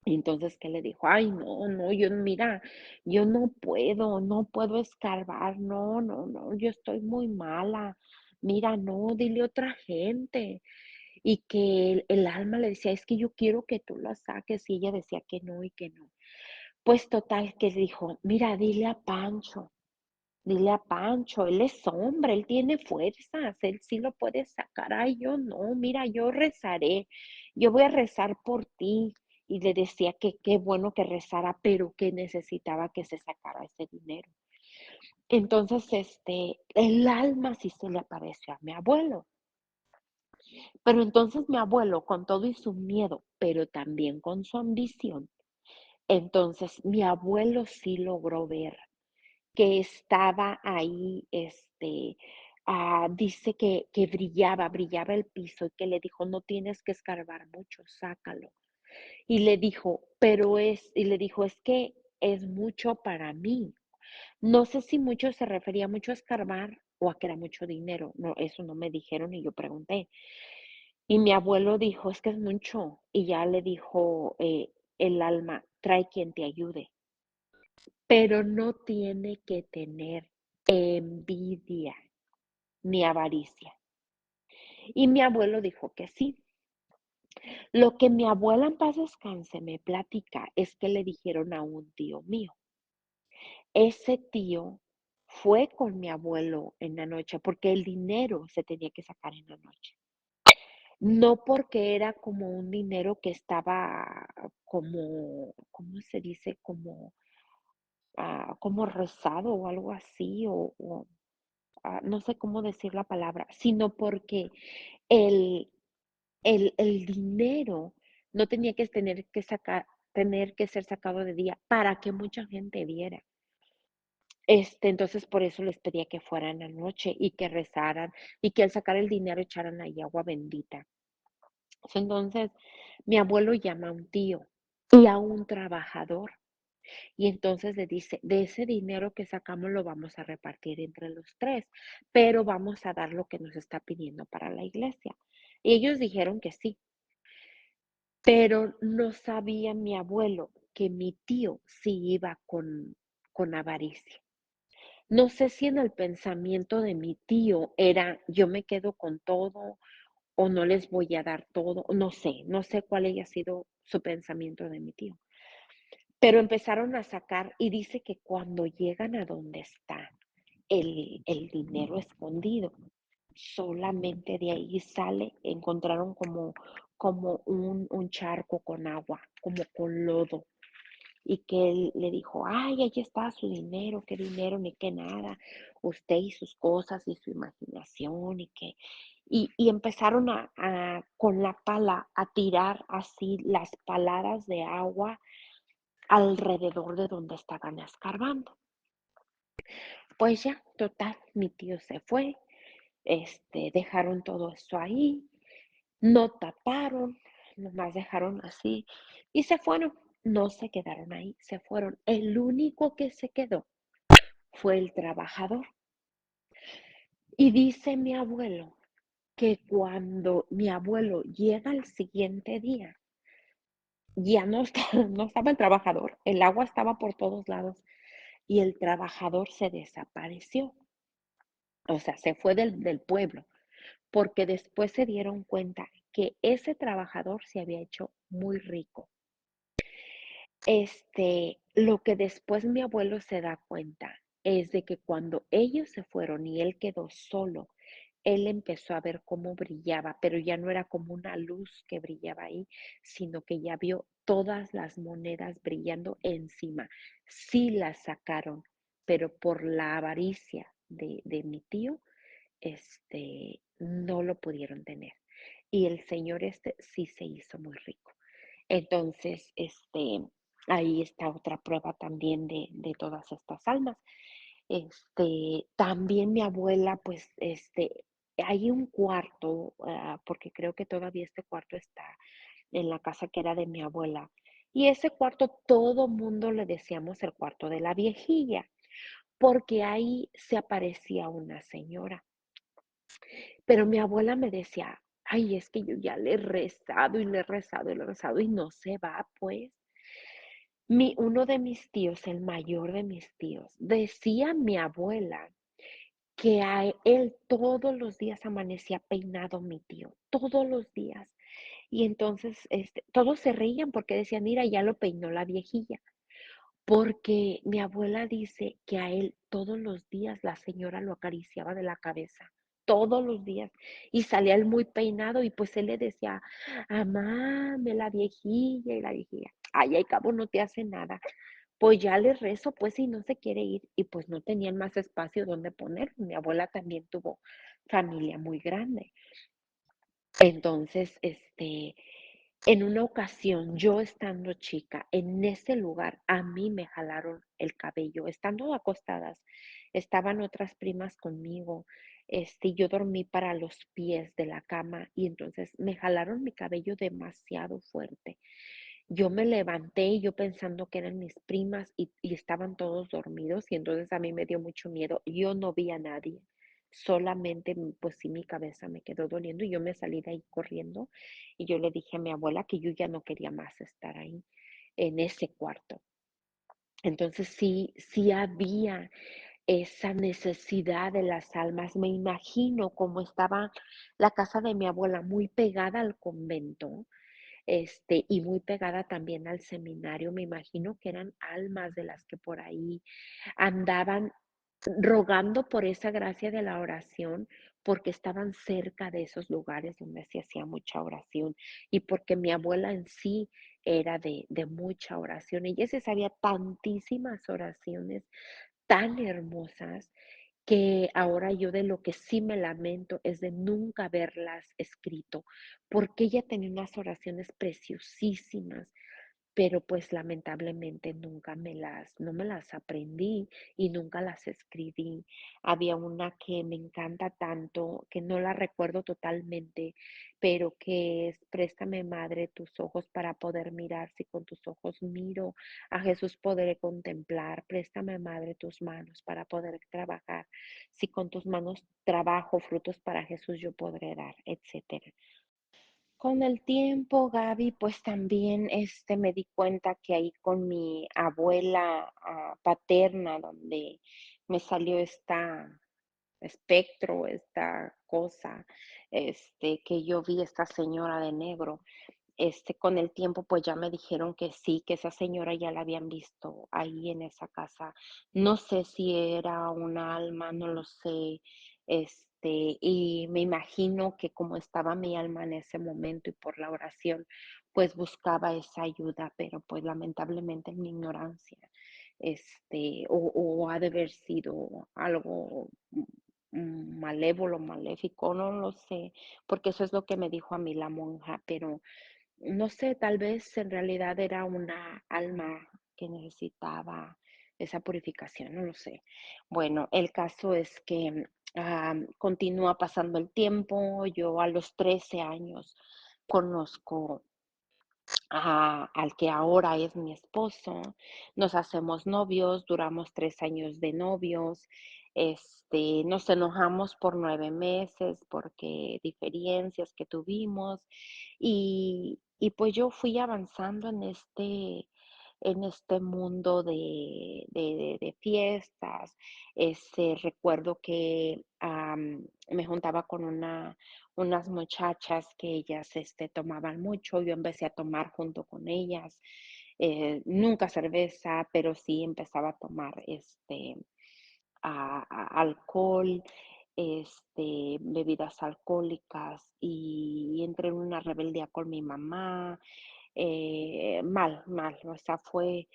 Y entonces que le dijo, ay, no, no, yo, mira, yo no puedo escarbar, no, no, no, yo estoy muy mala. Mira, no, dile a otra gente. Y que el alma le decía, es que yo quiero que tú la saques. Y ella decía que no y que no. Pues total, que dijo, mira, dile a Pancho, él es hombre, él tiene fuerzas, él sí lo puede sacar. Ay, yo no, mira, yo rezaré, yo voy a rezar por ti. Y le decía que qué bueno que rezara, pero que necesitaba que se sacara ese dinero. Entonces, el alma sí se le apareció a mi abuelo. Pero entonces mi abuelo, con todo y su miedo, pero también con su ambición, entonces mi abuelo sí logró ver que estaba ahí, dice que brillaba el piso y que le dijo, no tienes que escarbar mucho, sácalo. Y le dijo, y le dijo, es que es mucho para mí. No sé si mucho se refería mucho a escarbar o a que era mucho dinero. No, eso no me dijeron y yo pregunté. Y mi abuelo dijo, es que es mucho. Y ya le dijo el alma, trae quien te ayude, pero no tiene que tener envidia ni avaricia. Y mi abuelo dijo que sí. Lo que mi abuela en paz descanse me platica es que le dijeron a un tío mío. Ese tío fue con mi abuelo en la noche porque el dinero se tenía que sacar en la noche. No porque era como un dinero que estaba como, ¿cómo se dice? Como rezado o algo así, no sé cómo decir la palabra, sino porque el, el dinero no tenía que tener que ser sacado de día para que mucha gente viera. Entonces por eso les pedía que fueran a la noche y que rezaran y que al sacar el dinero echaran ahí agua bendita. Entonces, mi abuelo llama a un tío y a un trabajador y entonces le dice, de ese dinero que sacamos lo vamos a repartir entre los tres, pero vamos a dar lo que nos está pidiendo para la iglesia. Y ellos dijeron que sí, pero no sabía mi abuelo que mi tío sí iba con avaricia. No sé si en el pensamiento de mi tío era yo me quedo con todo o no les voy a dar todo, no sé cuál haya sido su pensamiento de mi tío. Pero empezaron a sacar y dice que cuando llegan a donde está el dinero escondido, solamente de ahí sale, encontraron como un charco con agua, como con lodo. Y que él le dijo, ay, ahí está su dinero, ni qué nada, usted y sus cosas y su imaginación y empezaron con la pala a tirar así las paladas de agua alrededor de donde estaban escarbando. Pues ya, total, mi tío se fue, dejaron todo eso ahí, no taparon, nomás dejaron así y se fueron. No se quedaron ahí, se fueron. El único que se quedó fue el trabajador. Y dice mi abuelo que cuando mi abuelo llega al siguiente día, ya no, no estaba el trabajador, el agua estaba por todos lados y el trabajador se desapareció. O sea, se fue del pueblo, porque después se dieron cuenta que ese trabajador se había hecho muy rico. Lo que después mi abuelo se da cuenta es de que cuando ellos se fueron y él quedó solo, él empezó a ver cómo brillaba, pero ya no era como una luz que brillaba ahí, sino que ya vio todas las monedas brillando encima. Sí las sacaron, pero por la avaricia de mi tío, no lo pudieron tener. Y el señor sí se hizo muy rico. Entonces, ahí está otra prueba también de todas estas almas. También mi abuela, pues, hay un cuarto, porque creo que todavía este cuarto está en la casa que era de mi abuela. Y ese cuarto todo mundo le decíamos el cuarto de la viejilla, porque ahí se aparecía una señora. Pero mi abuela me decía, ay, es que yo ya le he rezado y le he rezado y le he rezado y no se va, pues. Uno de mis tíos, el mayor de mis tíos, decía mi abuela que a él todos los días amanecía peinado mi tío, todos los días. Y entonces, todos se reían porque decían, mira, ya lo peinó la viejilla. Porque mi abuela dice que a él todos los días la señora lo acariciaba de la cabeza, todos los días, y salía él muy peinado y pues él le decía, amáme la viejilla y la viejilla, ay, al cabo no te hace nada. Pues ya le rezo, pues si no se quiere ir y pues no tenían más espacio donde poner. Mi abuela también tuvo familia muy grande. Entonces, en una ocasión, yo estando chica, en ese lugar, a mí me jalaron el cabello, estando acostadas, estaban otras primas conmigo, yo dormí para los pies de la cama y entonces me jalaron mi cabello demasiado fuerte. Yo me levanté y yo pensando que eran mis primas y estaban todos dormidos y entonces a mí me dio mucho miedo. Yo no vi a nadie, solamente pues sí mi cabeza me quedó doliendo y yo me salí de ahí corriendo y yo le dije a mi abuela que yo ya no quería más estar ahí en ese cuarto. Entonces sí había esa necesidad de las almas. Me imagino cómo estaba la casa de mi abuela muy pegada al convento, y muy pegada también al seminario. Me imagino que eran almas de las que por ahí andaban rogando por esa gracia de la oración, porque estaban cerca de esos lugares donde se hacía mucha oración y porque mi abuela en sí era de mucha oración. Ella se sabía tantísimas oraciones tan hermosas que ahora yo de lo que sí me lamento es de nunca haberlas escrito, porque ella tenía unas oraciones preciosísimas, pero pues lamentablemente no me las aprendí y nunca las escribí. Había una que me encanta tanto, que no la recuerdo totalmente, pero que es, préstame madre tus ojos para poder mirar, si con tus ojos miro, a Jesús podré contemplar, préstame madre tus manos para poder trabajar, si con tus manos trabajo frutos para Jesús yo podré dar, etcétera. Con el tiempo, Gaby, pues también me di cuenta que ahí con mi abuela paterna, donde me salió esta espectro, esta cosa, que yo vi esta señora de negro. Con el tiempo, pues ya me dijeron que sí, que esa señora ya la habían visto ahí en esa casa. No sé si era una alma, no lo sé. Y me imagino que como estaba mi alma en ese momento y por la oración, pues buscaba esa ayuda, pero pues lamentablemente en mi ignorancia, o ha de haber sido algo malévolo, maléfico, no lo sé, porque eso es lo que me dijo a mí la monja, pero no sé, tal vez en realidad era una alma que necesitaba esa purificación, no lo sé. Bueno, el caso es que continúa pasando el tiempo. Yo a los 13 años conozco al que ahora es mi esposo. Nos hacemos novios, duramos 3 años de novios. Nos enojamos por 9 meses porque diferencias que tuvimos y pues yo fui avanzando en este mundo de fiestas. Recuerdo que me juntaba con unas muchachas que ellas tomaban mucho, yo empecé a tomar junto con ellas. nunca cerveza, pero sí empezaba a tomar, alcohol, bebidas alcohólicas, y entré en una rebeldía con mi mamá, mal, mal, o sea, fue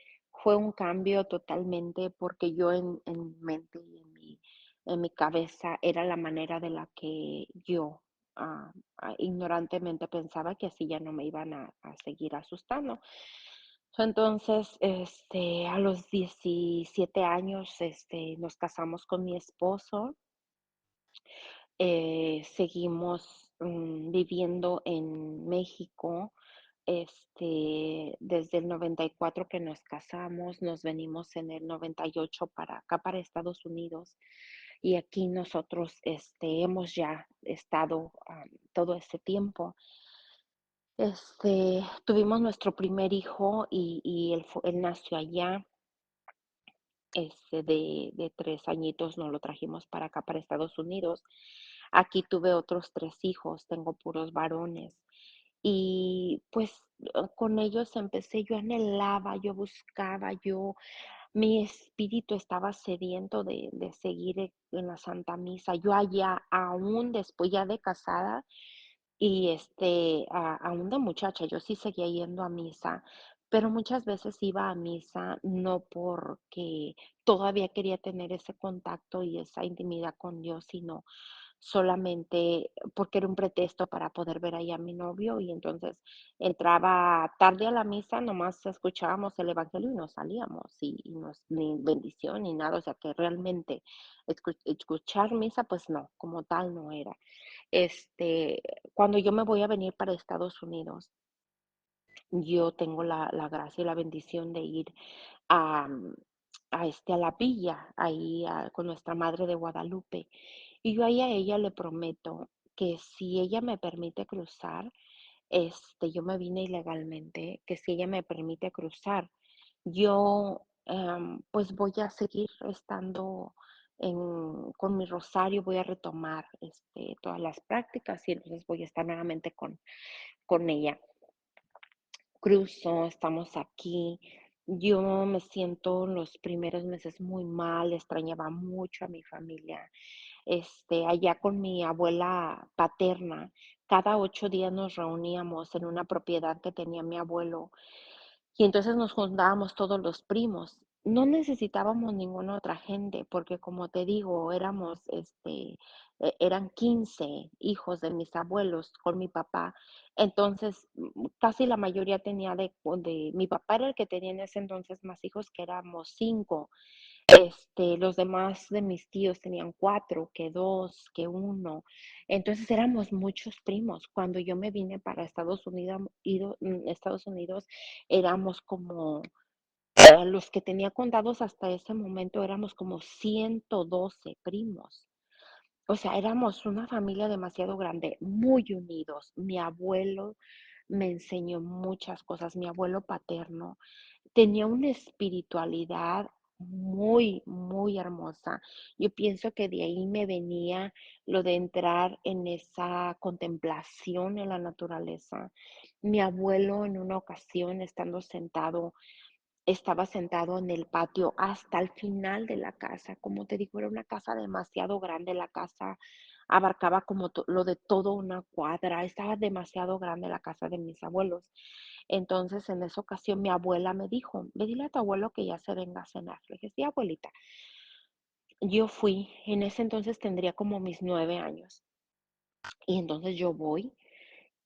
un cambio totalmente porque yo en mi mente y en mi cabeza era la manera de la que yo ignorantemente pensaba que así ya no me iban a seguir asustando. Entonces, a los 17 años, nos casamos con mi esposo. Seguimos viviendo en México. Desde el 94 que nos casamos, nos venimos en el 98 para acá, para Estados Unidos. Y aquí nosotros hemos ya estado todo este tiempo. Tuvimos nuestro primer hijo y él nació allá. De 3 añitos nos lo trajimos para acá, para Estados Unidos. Aquí tuve otros 3 hijos, tengo puros varones. Y pues con ellos empecé, yo anhelaba, yo buscaba, mi espíritu estaba sediento de seguir en la Santa Misa. Yo allá, aún después ya de casada, y aún de muchacha, yo sí seguía yendo a misa, pero muchas veces iba a misa no porque todavía quería tener ese contacto y esa intimidad con Dios, sino solamente porque era un pretexto para poder ver ahí a mi novio, y entonces entraba tarde a la misa, nomás escuchábamos el evangelio y nos salíamos, ni bendición ni nada, o sea que realmente escuchar misa, pues no, como tal no era. Este, Cuando yo me voy a venir para Estados Unidos, yo tengo la gracia y la bendición de ir a, a la villa, ahí con nuestra Madre de Guadalupe. Y yo ahí a ella le prometo que si ella me permite cruzar, yo me vine ilegalmente, que si ella me permite cruzar, yo pues voy a seguir estando con mi rosario, voy a retomar todas las prácticas, y entonces voy a estar nuevamente con ella. Cruzo, estamos aquí. Yo me siento en los primeros meses muy mal, extrañaba mucho a mi familia. Allá con mi abuela paterna, cada 8 días nos reuníamos en una propiedad que tenía mi abuelo, y entonces nos juntábamos todos los primos. No necesitábamos ninguna otra gente, porque como te digo, eran 15 hijos de mis abuelos con mi papá. Entonces, casi la mayoría tenía mi papá era el que tenía en ese entonces más hijos, que éramos 5. Los demás de mis tíos tenían 4, que 2, que uno. Entonces éramos muchos primos. Cuando yo me vine para Estados Unidos, éramos como, los que tenía contados hasta ese momento, éramos como 112 primos. O sea, éramos una familia demasiado grande, muy unidos. Mi abuelo me enseñó muchas cosas. Mi abuelo paterno tenía una espiritualidad muy, muy hermosa. Yo pienso que de ahí me venía lo de entrar en esa contemplación en la naturaleza. Mi abuelo en una ocasión, estaba sentado en el patio hasta el final de la casa. Como te digo, era una casa demasiado grande. La casa abarcaba como lo de toda una cuadra. Estaba demasiado grande la casa de mis abuelos. Entonces, en esa ocasión, mi abuela me dijo: ve, dile a tu abuelo que ya se venga a cenar. Le dije: sí, abuelita. Yo fui, en ese entonces tendría como mis 9 años. Y entonces yo voy,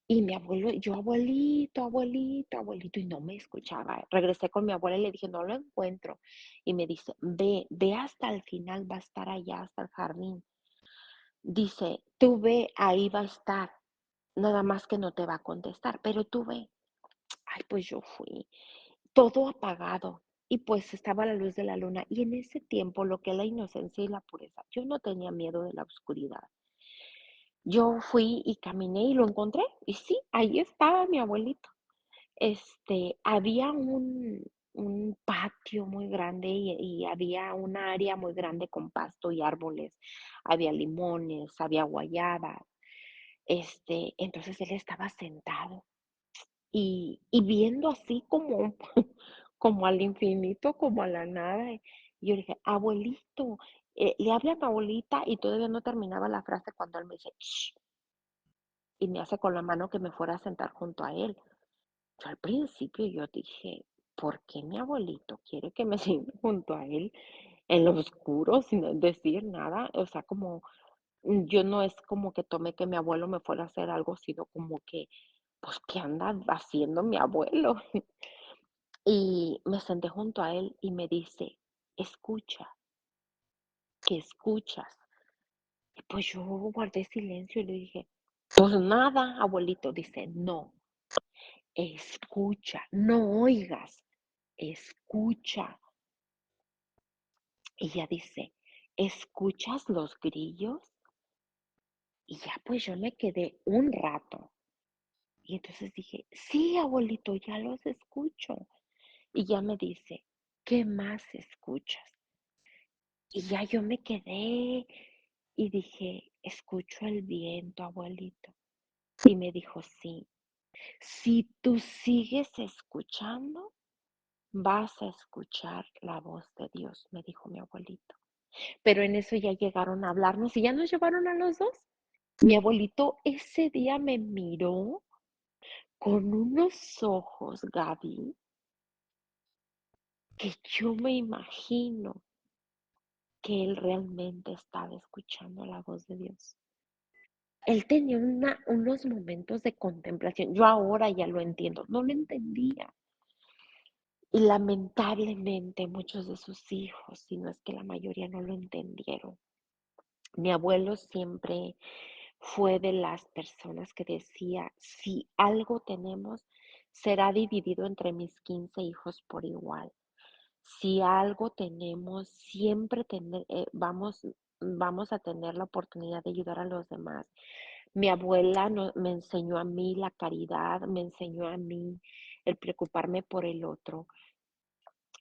y mi abuelo, yo, abuelito, abuelito, abuelito, y no me escuchaba. Regresé con mi abuela y le dije: no lo encuentro. Y me dice: ve, ve hasta el final, va a estar allá, hasta el jardín. Dice: tú ve, ahí va a estar. Nada más que no te va a contestar, pero tú ve. Ay, pues yo fui, todo apagado, y pues estaba la luz de la luna. Y en ese tiempo, lo que es la inocencia y la pureza, yo no tenía miedo de la oscuridad. Yo fui y caminé y lo encontré. Y sí, ahí estaba mi abuelito. Había un patio muy grande, y había un área muy grande con pasto y árboles. Había limones, había guayabas. Entonces él estaba sentado y viendo así como como al infinito, como a la nada. Y yo le dije: "Abuelito", le hablé a mi abuelita y todavía no terminaba la frase cuando él me dice: "Sh", y me hace con la mano que me fuera a sentar junto a él. Yo al principio yo dije: "¿Por qué mi abuelito quiere que me siente junto a él en lo oscuro sin decir nada?". O sea, como, yo no es como que tomé que mi abuelo me fuera a hacer algo, sino como que, pues, ¿qué anda haciendo mi abuelo? Y me senté junto a él y me dice: "Escucha, ¿qué escuchas?". Y pues yo guardé silencio y le dije: "Pues nada, abuelito". Dice: "No, escucha, no oigas, escucha". Y ya dice: "¿Escuchas los grillos?". Y ya pues yo me quedé un rato. Y entonces dije: "Sí, abuelito, ya los escucho". Y ya me dice: "¿Qué más escuchas?". Y ya yo me quedé y dije: "Escucho el viento, abuelito". Y me dijo: "Sí, si tú sigues escuchando, vas a escuchar la voz de Dios", me dijo mi abuelito. Pero en eso ya llegaron a hablarnos y ya nos llevaron a los dos. Mi abuelito ese día me miró con unos ojos, Gaby, que yo me imagino que él realmente estaba escuchando la voz de Dios. Él tenía unos momentos de contemplación. Yo ahora ya lo entiendo, no lo entendía. Y lamentablemente muchos de sus hijos, si no es que la mayoría no lo entendieron. Mi abuelo siempre fue de las personas que decía: "Si algo tenemos, será dividido entre mis 15 hijos por igual. Si algo tenemos, siempre vamos a tener la oportunidad de ayudar a los demás". Mi abuela me enseñó a mí la caridad, me enseñó a mí el preocuparme por el otro.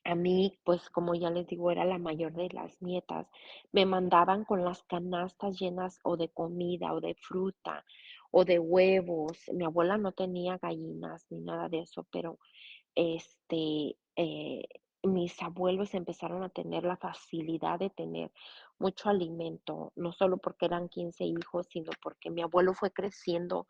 A mí, pues, como ya les digo, era la mayor de las nietas. Me mandaban con las canastas llenas o de comida, o de fruta, o de huevos. Mi abuela no tenía gallinas ni nada de eso, pero, mis abuelos empezaron a tener la facilidad de tener mucho alimento, no solo porque eran 15 hijos, sino porque mi abuelo fue creciendo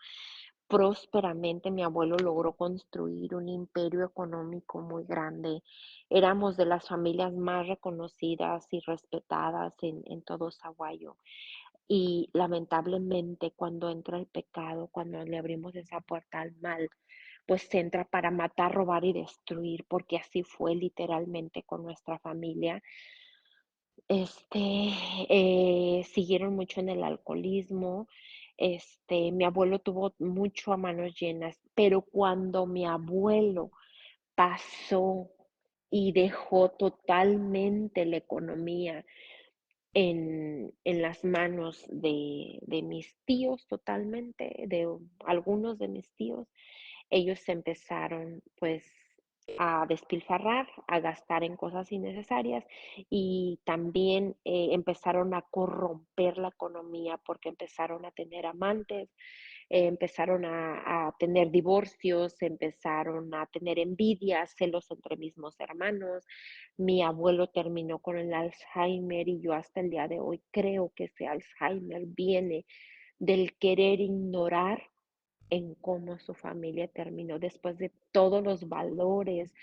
prósperamente. Mi abuelo logró construir un imperio económico muy grande. Éramos de las familias más reconocidas y respetadas en todo Saguayo. Y lamentablemente cuando entra el pecado, cuando le abrimos esa puerta al mal, pues entra para matar, robar y destruir, porque así fue literalmente con nuestra familia. Siguieron mucho en el alcoholismo. Mi abuelo tuvo mucho a manos llenas, pero cuando mi abuelo pasó y dejó totalmente la economía en las manos de mis tíos, totalmente, algunos de mis tíos, ellos empezaron, pues, a despilfarrar, a gastar en cosas innecesarias y también, empezaron a corromper la economía porque empezaron a tener amantes, empezaron a tener divorcios, empezaron a tener envidias, celos entre mismos hermanos. Mi abuelo terminó con el Alzheimer y yo hasta el día de hoy creo que ese Alzheimer viene del querer ignorar en cómo su familia terminó después de todos los valores,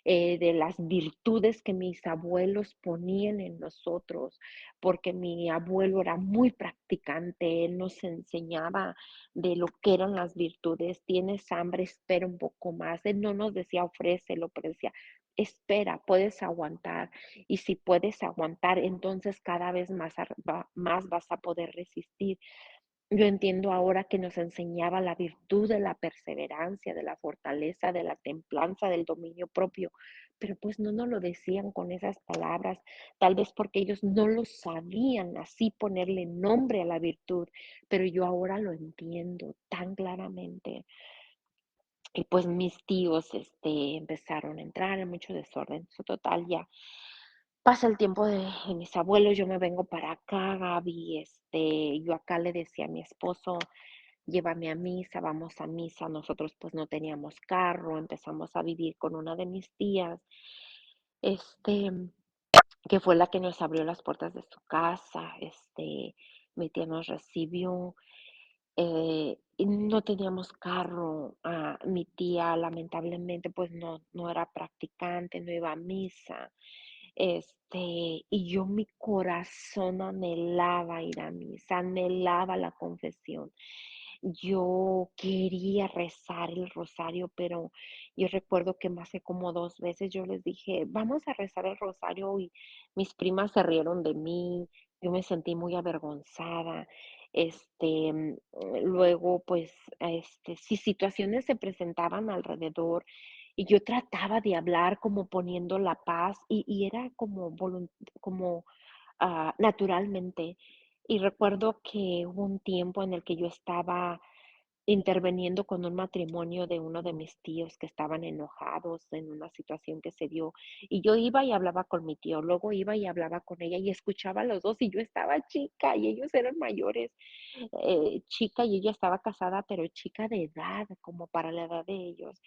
de las virtudes que mis abuelos ponían en nosotros, porque mi abuelo era muy practicante, él nos enseñaba de lo que eran las virtudes. Tienes hambre, espera un poco más. Él no nos decía ofrécelo, pero decía, espera, puedes aguantar. Y si puedes aguantar, entonces cada vez más vas a poder resistir. Yo entiendo ahora que nos enseñaba la virtud de la perseverancia, de la fortaleza, de la templanza, del dominio propio, pero pues no nos lo decían con esas palabras, tal vez porque ellos no lo sabían así ponerle nombre a la virtud, pero yo ahora lo entiendo tan claramente. Y pues mis tíos, empezaron a entrar en mucho desorden. Su total, ya pasa el tiempo de mis abuelos, yo me vengo para acá, Gaby, yo acá le decía a mi esposo, llévame a misa, vamos a misa. Nosotros pues no teníamos carro, empezamos a vivir con una de mis tías, este, que fue la que nos abrió las puertas de su casa. Mi tía nos recibió, y no teníamos carro. Mi tía lamentablemente pues no era practicante, no iba a misa. Y yo mi corazón anhelaba ir a misa, anhelaba la confesión. Yo quería rezar el rosario, pero yo recuerdo que más de como 2 veces yo les dije: "Vamos a rezar el rosario", y mis primas se rieron de mí, yo me sentí muy avergonzada. Luego, pues, si situaciones se presentaban alrededor y yo trataba de hablar como poniendo la paz y era como como, naturalmente. Y recuerdo que hubo un tiempo en el que yo estaba interviniendo con un matrimonio de uno de mis tíos que estaban enojados en una situación que se dio. Y yo iba y hablaba con mi tío, luego iba y hablaba con ella y escuchaba a los dos y yo estaba chica y ellos eran mayores, chica y ella estaba casada, pero chica de edad, como para la edad de ellos.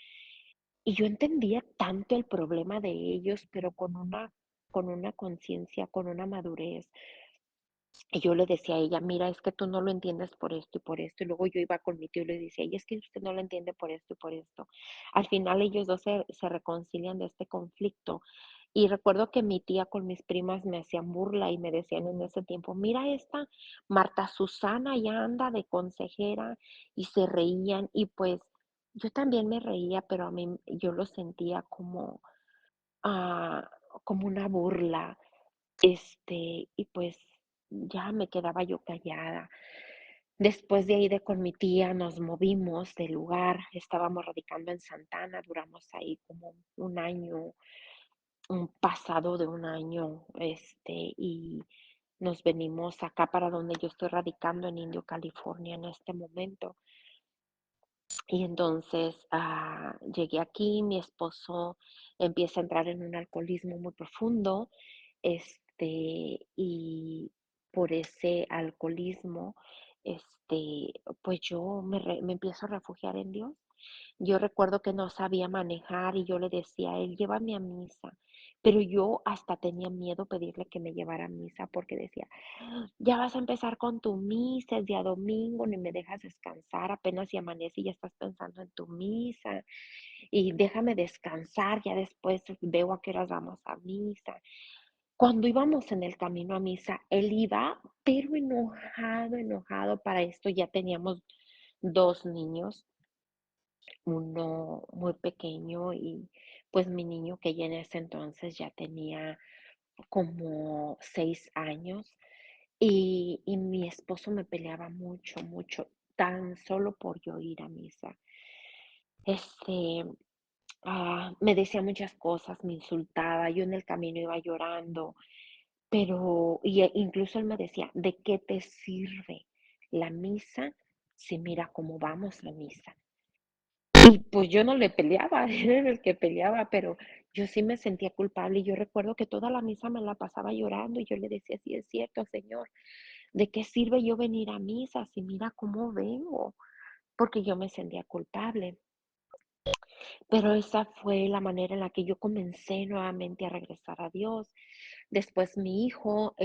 Y yo entendía tanto el problema de ellos, pero con una conciencia, con una madurez. Y yo le decía a ella: "Mira, es que tú no lo entiendes por esto y por esto". Y luego yo iba con mi tío y le decía: "Y es que usted no lo entiende por esto y por esto". Al final ellos 2 se reconcilian de este conflicto. Y recuerdo que mi tía con mis primas me hacían burla y me decían en ese tiempo: "Mira esta Marta Susana ya anda de consejera", y se reían. Y pues yo también me reía, pero a mí yo lo sentía como, ah, como una burla. Y pues ya me quedaba yo callada. Después de ahí de con mi tía nos movimos de lugar, estábamos radicando en Santana, duramos ahí como un año, un pasado de un año, y nos venimos acá para donde yo estoy radicando en Indio, California en este momento. Y entonces, llegué aquí, mi esposo empieza a entrar en un alcoholismo muy profundo, y por ese alcoholismo, pues yo me empiezo a refugiar en Dios. Yo recuerdo que no sabía manejar y yo le decía a él: "Llévame a misa", pero yo hasta tenía miedo pedirle que me llevara a misa porque decía: "Ya vas a empezar con tu misa, es día domingo, ni me dejas descansar, apenas si amanece y ya estás pensando en tu misa, y déjame descansar, ya después veo a qué horas vamos a misa". Cuando íbamos en el camino a misa, él iba, pero enojado, enojado. Para esto ya teníamos 2 niños, uno muy pequeño y pues mi niño que ya en ese entonces ya tenía como 6 años. Y mi esposo me peleaba mucho, mucho, tan solo por yo ir a misa. Este, Me decía muchas cosas, me insultaba, yo en el camino iba llorando, pero incluso él me decía: "¿De qué te sirve la misa si mira cómo vamos a misa?". Y pues yo no le peleaba, él era el que peleaba, pero yo sí me sentía culpable, y yo recuerdo que toda la misa me la pasaba llorando, y yo le decía: "Sí es cierto, Señor, ¿de qué sirve yo venir a misa si mira cómo vengo?". Porque yo me sentía culpable. Pero esa fue la manera en la que yo comencé nuevamente a regresar a Dios. Después mi hijo,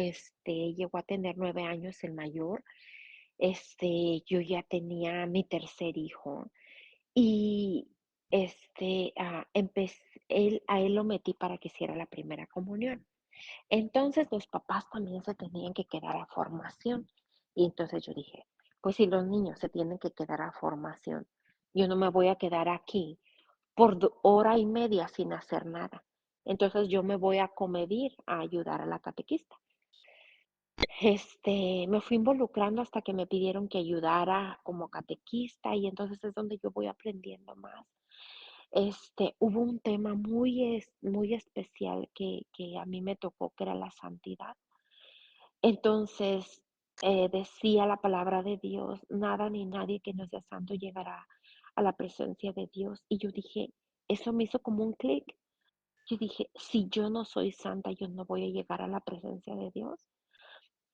llegó a tener 9 años, el mayor. Yo ya tenía mi tercer hijo y, a él lo metí para que hiciera la primera comunión. Entonces los papás también se tenían que quedar a formación. Y entonces yo dije: "Pues si los niños se tienen que quedar a formación, yo no me voy a quedar aquí por hora y media sin hacer nada. Entonces yo me voy a comedir a ayudar a la catequista". Me fui involucrando hasta que me pidieron que ayudara como catequista y entonces es donde yo voy aprendiendo más. Hubo un tema muy especial que a mí me tocó, que era la santidad. Entonces, decía la palabra de Dios: "Nada ni nadie que no sea santo llegará a la presencia de Dios". Y yo dije, eso me hizo como un clic. Yo dije: "Si yo no soy santa, yo no voy a llegar a la presencia de Dios".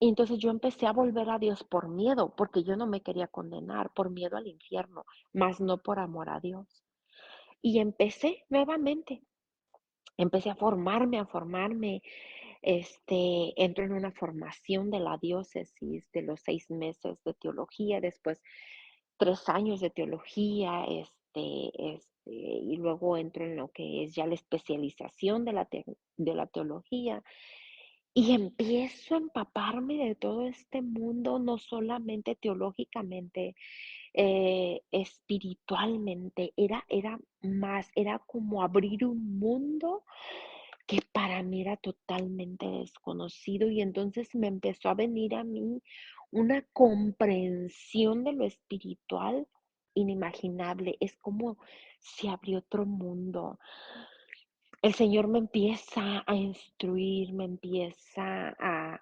Y entonces yo empecé a volver a Dios por miedo, porque yo no me quería condenar, por miedo al infierno, más no por amor a Dios. Y empecé nuevamente, empecé a formarme, entro en una formación de la diócesis de los 6 meses de teología, después 3 años de teología, y luego entro en lo que es ya la especialización de la teología y empiezo a empaparme de todo este mundo, no solamente teológicamente, espiritualmente, era más, era como abrir un mundo que para mí era totalmente desconocido y entonces me empezó a venir a mí una comprensión de lo espiritual inimaginable. Es como se abrió otro mundo. El Señor me empieza a instruir, me empieza a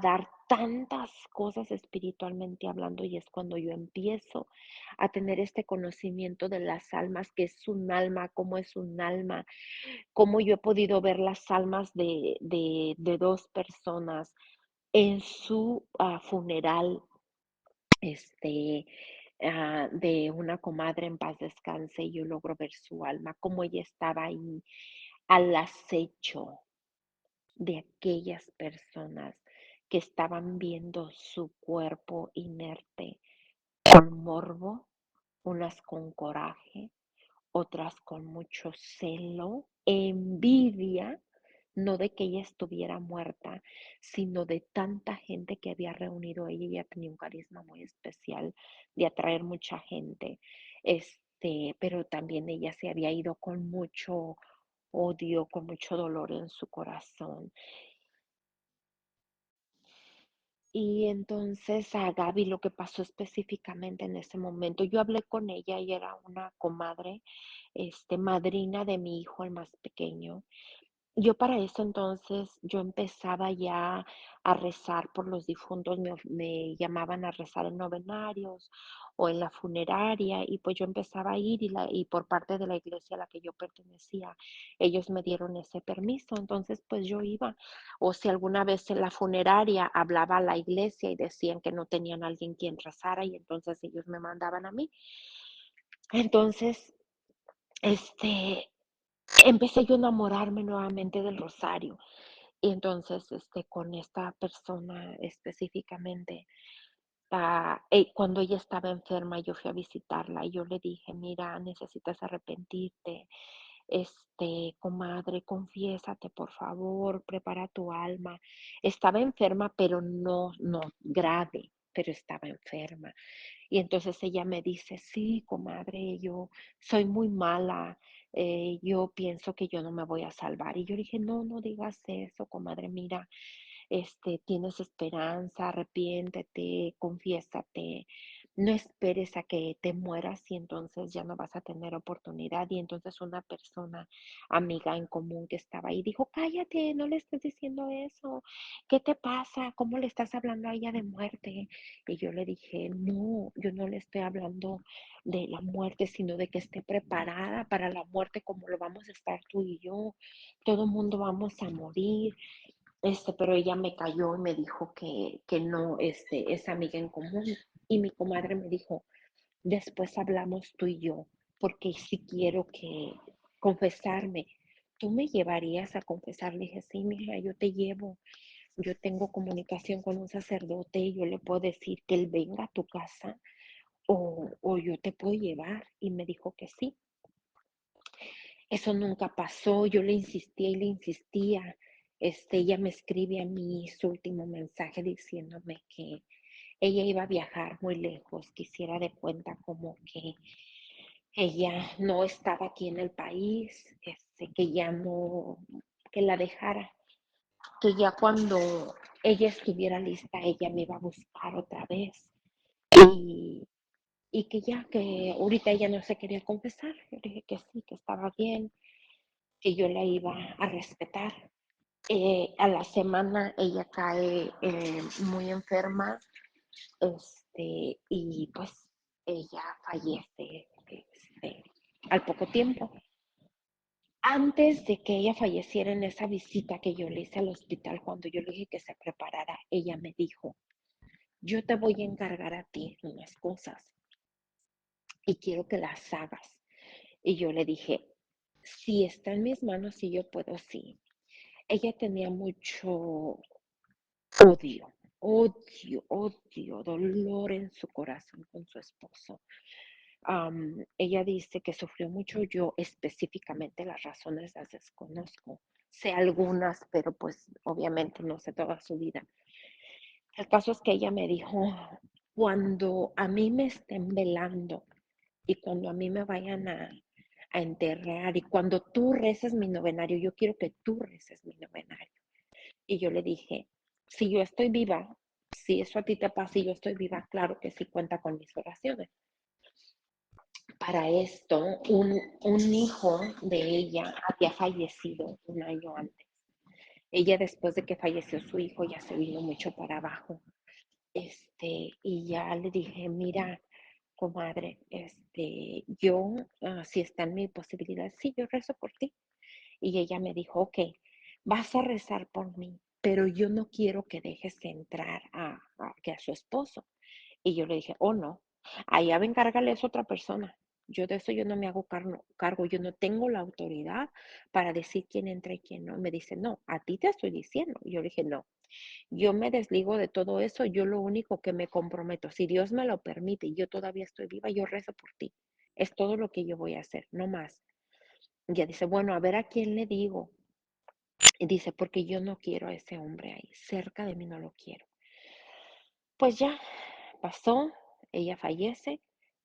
dar tantas cosas espiritualmente hablando y es cuando yo empiezo a tener este conocimiento de las almas, que es un alma, cómo es un alma, cómo yo he podido ver las almas de dos personas en su funeral, este, de una comadre en paz descanse, y yo logro ver su alma, cómo ella estaba ahí al acecho de aquellas personas que estaban viendo su cuerpo inerte con morbo, unas con coraje, otras con mucho celo, envidia, no de que ella estuviera muerta, sino de tanta gente que había reunido ella. Ella tenía un carisma muy especial de atraer mucha gente, pero también ella se había ido con mucho odio, con mucho dolor en su corazón. Y entonces a Gaby lo que pasó específicamente en ese momento, yo hablé con ella y era una comadre, madrina de mi hijo, el más pequeño. Yo para eso entonces, yo empezaba ya a rezar por los difuntos, me llamaban a rezar en novenarios o en la funeraria y pues yo empezaba a ir y por parte de la iglesia a la que yo pertenecía, ellos me dieron ese permiso, entonces pues yo iba. O si alguna vez en la funeraria hablaba a la iglesia y decían que no tenían a alguien quien rezara y entonces ellos me mandaban a mí. Entonces, este, empecé yo a enamorarme nuevamente del rosario. Y entonces, con esta persona específicamente, cuando ella estaba enferma, yo fui a visitarla y yo le dije, mira, necesitas arrepentirte, comadre, confiésate, por favor, prepara tu alma. Estaba enferma, pero no grave, pero estaba enferma. Y entonces ella me dice, sí, comadre, yo soy muy mala, yo pienso que yo no me voy a salvar. Y yo dije, no, no digas eso, comadre, mira, tienes esperanza, arrepiéntete, confiésate, no esperes a que te mueras y entonces ya no vas a tener oportunidad. Y entonces una persona, amiga en común que estaba ahí, dijo, cállate, no le estés diciendo eso, ¿qué te pasa? ¿Cómo le estás hablando a ella de muerte? Y yo le dije, no, yo no le estoy hablando de la muerte, sino de que esté preparada para la muerte como lo vamos a estar tú y yo. Todo el mundo vamos a morir, pero ella me cayó y me dijo que no, es amiga en común. Y mi comadre me dijo, después hablamos tú y yo, porque si quiero que confesarme, ¿tú me llevarías a confesar? Le dije, sí, mija, yo te llevo. Yo tengo comunicación con un sacerdote y yo le puedo decir que él venga a tu casa o yo te puedo llevar. Y me dijo que sí. Eso nunca pasó, yo le insistía y le insistía. Ella me escribe a mí su último mensaje diciéndome que ella iba a viajar muy lejos, que hiciera de cuenta como que ella no estaba aquí en el país, que ya no, que la dejara, que ya cuando ella estuviera lista, ella me iba a buscar otra vez y, y que ya, que ahorita ella no se quería confesar. Yo dije que sí, que estaba bien, que yo la iba a respetar. A la semana ella cae muy enferma, y pues ella fallece al poco tiempo. Antes de que ella falleciera en esa visita que yo le hice al hospital, cuando yo le dije que se preparara, ella me dijo, yo te voy a encargar a ti unas cosas y quiero que las hagas. Y yo le dije, si está en mis manos, si yo puedo, sí. Ella tenía mucho odio, dolor en su corazón con su esposo. Ella dice que sufrió mucho, yo específicamente las razones las desconozco. Sé algunas, pero pues obviamente no sé toda su vida. El caso es que ella me dijo, cuando a mí me estén velando y cuando a mí me vayan a enterrar y cuando tú reces mi novenario, yo quiero que tú reces mi novenario. Y yo le dije, si yo estoy viva, si eso a ti te pasa y yo estoy viva, claro que sí cuenta con mis oraciones. Para esto, un hijo de ella había fallecido un año antes. Ella después de que falleció su hijo ya se vino mucho para abajo. Y ya le dije, mira, comadre, yo, si está en mi posibilidad, sí, yo rezo por ti. Y ella me dijo, ok, vas a rezar por mí, pero yo no quiero que dejes de entrar que a su esposo. Y yo le dije, oh no, allá va a encargarle eso a otra persona. Yo de eso yo no me hago cargo, yo no tengo la autoridad para decir quién entra y quién no. Me dice, no, a ti te estoy diciendo. Y yo le dije, no, yo me desligo de todo eso, yo lo único que me comprometo, si Dios me lo permite y yo todavía estoy viva, yo rezo por ti. Es todo lo que yo voy a hacer, no más. Y ella dice, bueno, a ver a quién le digo. Y dice, porque yo no quiero a ese hombre ahí, cerca de mí no lo quiero. Pues ya, pasó, ella fallece,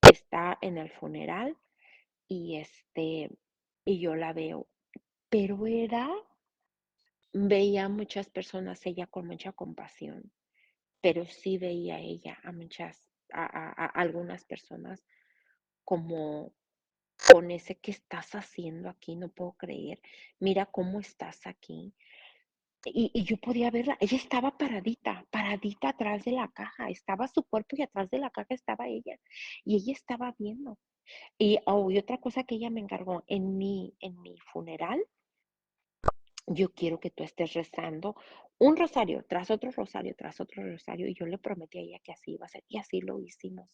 está en el funeral y y yo la veo, pero veía a muchas personas ella con mucha compasión, pero sí veía ella a algunas personas como con ese, ¿qué estás haciendo aquí? No puedo creer, mira cómo estás aquí. Y yo podía verla, ella estaba paradita atrás de la caja, estaba su cuerpo y atrás de la caja estaba ella, y ella estaba viendo. Y otra cosa que ella me encargó, en mi funeral, yo quiero que tú estés rezando un rosario, tras otro rosario, y yo le prometí a ella que así iba a ser, y así lo hicimos.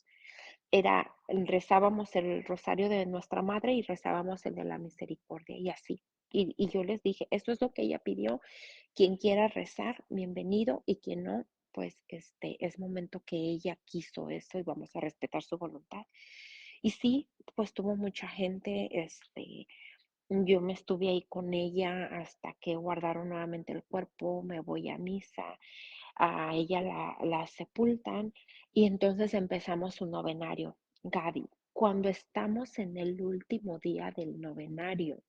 Rezábamos el rosario de nuestra madre y rezábamos el de la misericordia, y así. Y yo les dije, esto es lo que ella pidió, quien quiera rezar, bienvenido, y quien no, pues es momento que ella quiso eso y vamos a respetar su voluntad. Y sí, pues tuvo mucha gente, yo me estuve ahí con ella hasta que guardaron nuevamente el cuerpo, me voy a misa, a ella la sepultan y entonces empezamos un novenario. Gaby, cuando estamos en el último día del novenario,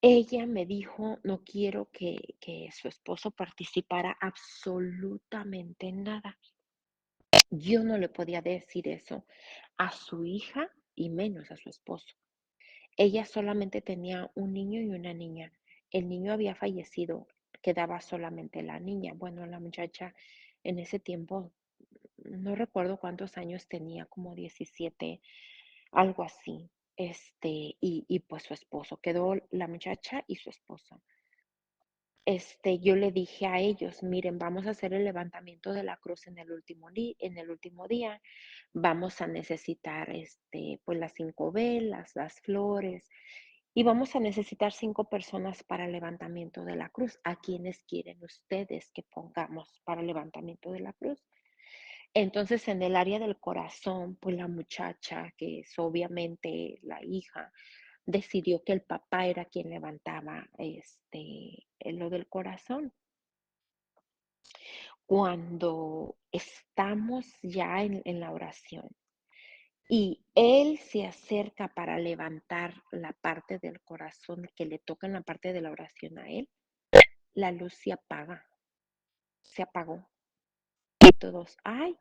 ella me dijo, no quiero que su esposo participara absolutamente en nada. Yo no le podía decir eso a su hija y menos a su esposo. Ella solamente tenía un niño y una niña. El niño había fallecido, quedaba solamente la niña. Bueno, la muchacha en ese tiempo, no recuerdo cuántos años tenía, como 17, algo así. Y pues su esposo, quedó la muchacha y su esposo. Yo le dije a ellos, miren, vamos a hacer el levantamiento de la cruz en el último día. Vamos a necesitar, pues las 5 velas, las flores, y vamos a necesitar 5 personas para el levantamiento de la cruz. ¿A quienes quieren ustedes que pongamos para el levantamiento de la cruz? Entonces, en el área del corazón, pues la muchacha, que es obviamente la hija, decidió que el papá era quien levantaba lo del corazón. Cuando estamos ya en la oración y él se acerca para levantar la parte del corazón que le toca en la parte de la oración a él, la luz se apagó. Y todos, ay,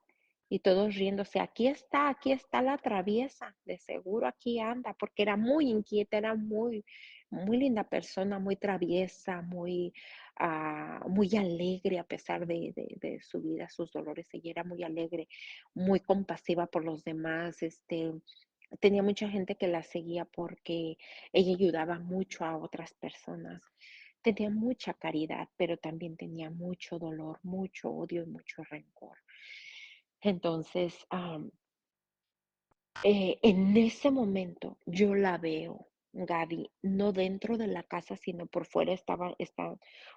y todos riéndose, aquí está la traviesa, de seguro aquí anda, porque era muy inquieta, era muy linda persona, muy traviesa, muy alegre a pesar de su vida, sus dolores, ella era muy alegre, muy compasiva por los demás, Tenía mucha gente que la seguía porque ella ayudaba mucho a otras personas. Tenía mucha caridad, pero también tenía mucho dolor, mucho odio y mucho rencor. Entonces, en ese momento yo la veo, Gaby, no dentro de la casa, sino por fuera estaban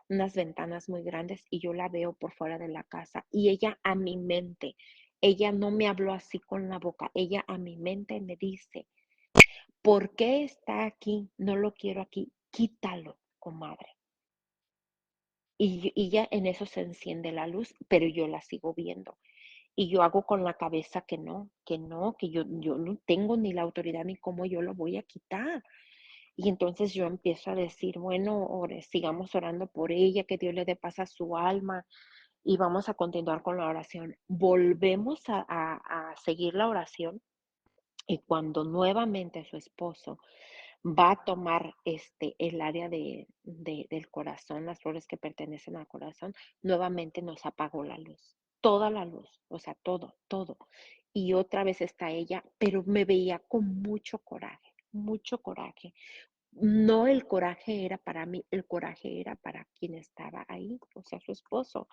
unas ventanas muy grandes y yo la veo por fuera de la casa y ella a mi mente, ella no me habló así con la boca, ella a mi mente me dice, ¿por qué está aquí? No lo quiero aquí, quítalo, comadre. Y ya en eso se enciende la luz, pero yo la sigo viendo. Y yo hago con la cabeza que no, que no, que yo no tengo ni la autoridad ni cómo yo lo voy a quitar. Y entonces yo empiezo a decir, bueno, sigamos orando por ella, que Dios le dé paz a su alma y vamos a continuar con la oración. Volvemos a seguir la oración y cuando nuevamente su esposo va a tomar el área del corazón, las flores que pertenecen al corazón, nuevamente nos apagó la luz, toda la luz, o sea, todo, todo. Y otra vez está ella, pero me veía con mucho coraje, mucho coraje. No, el coraje era para mí, el coraje era para quien estaba ahí, o sea, su esposo.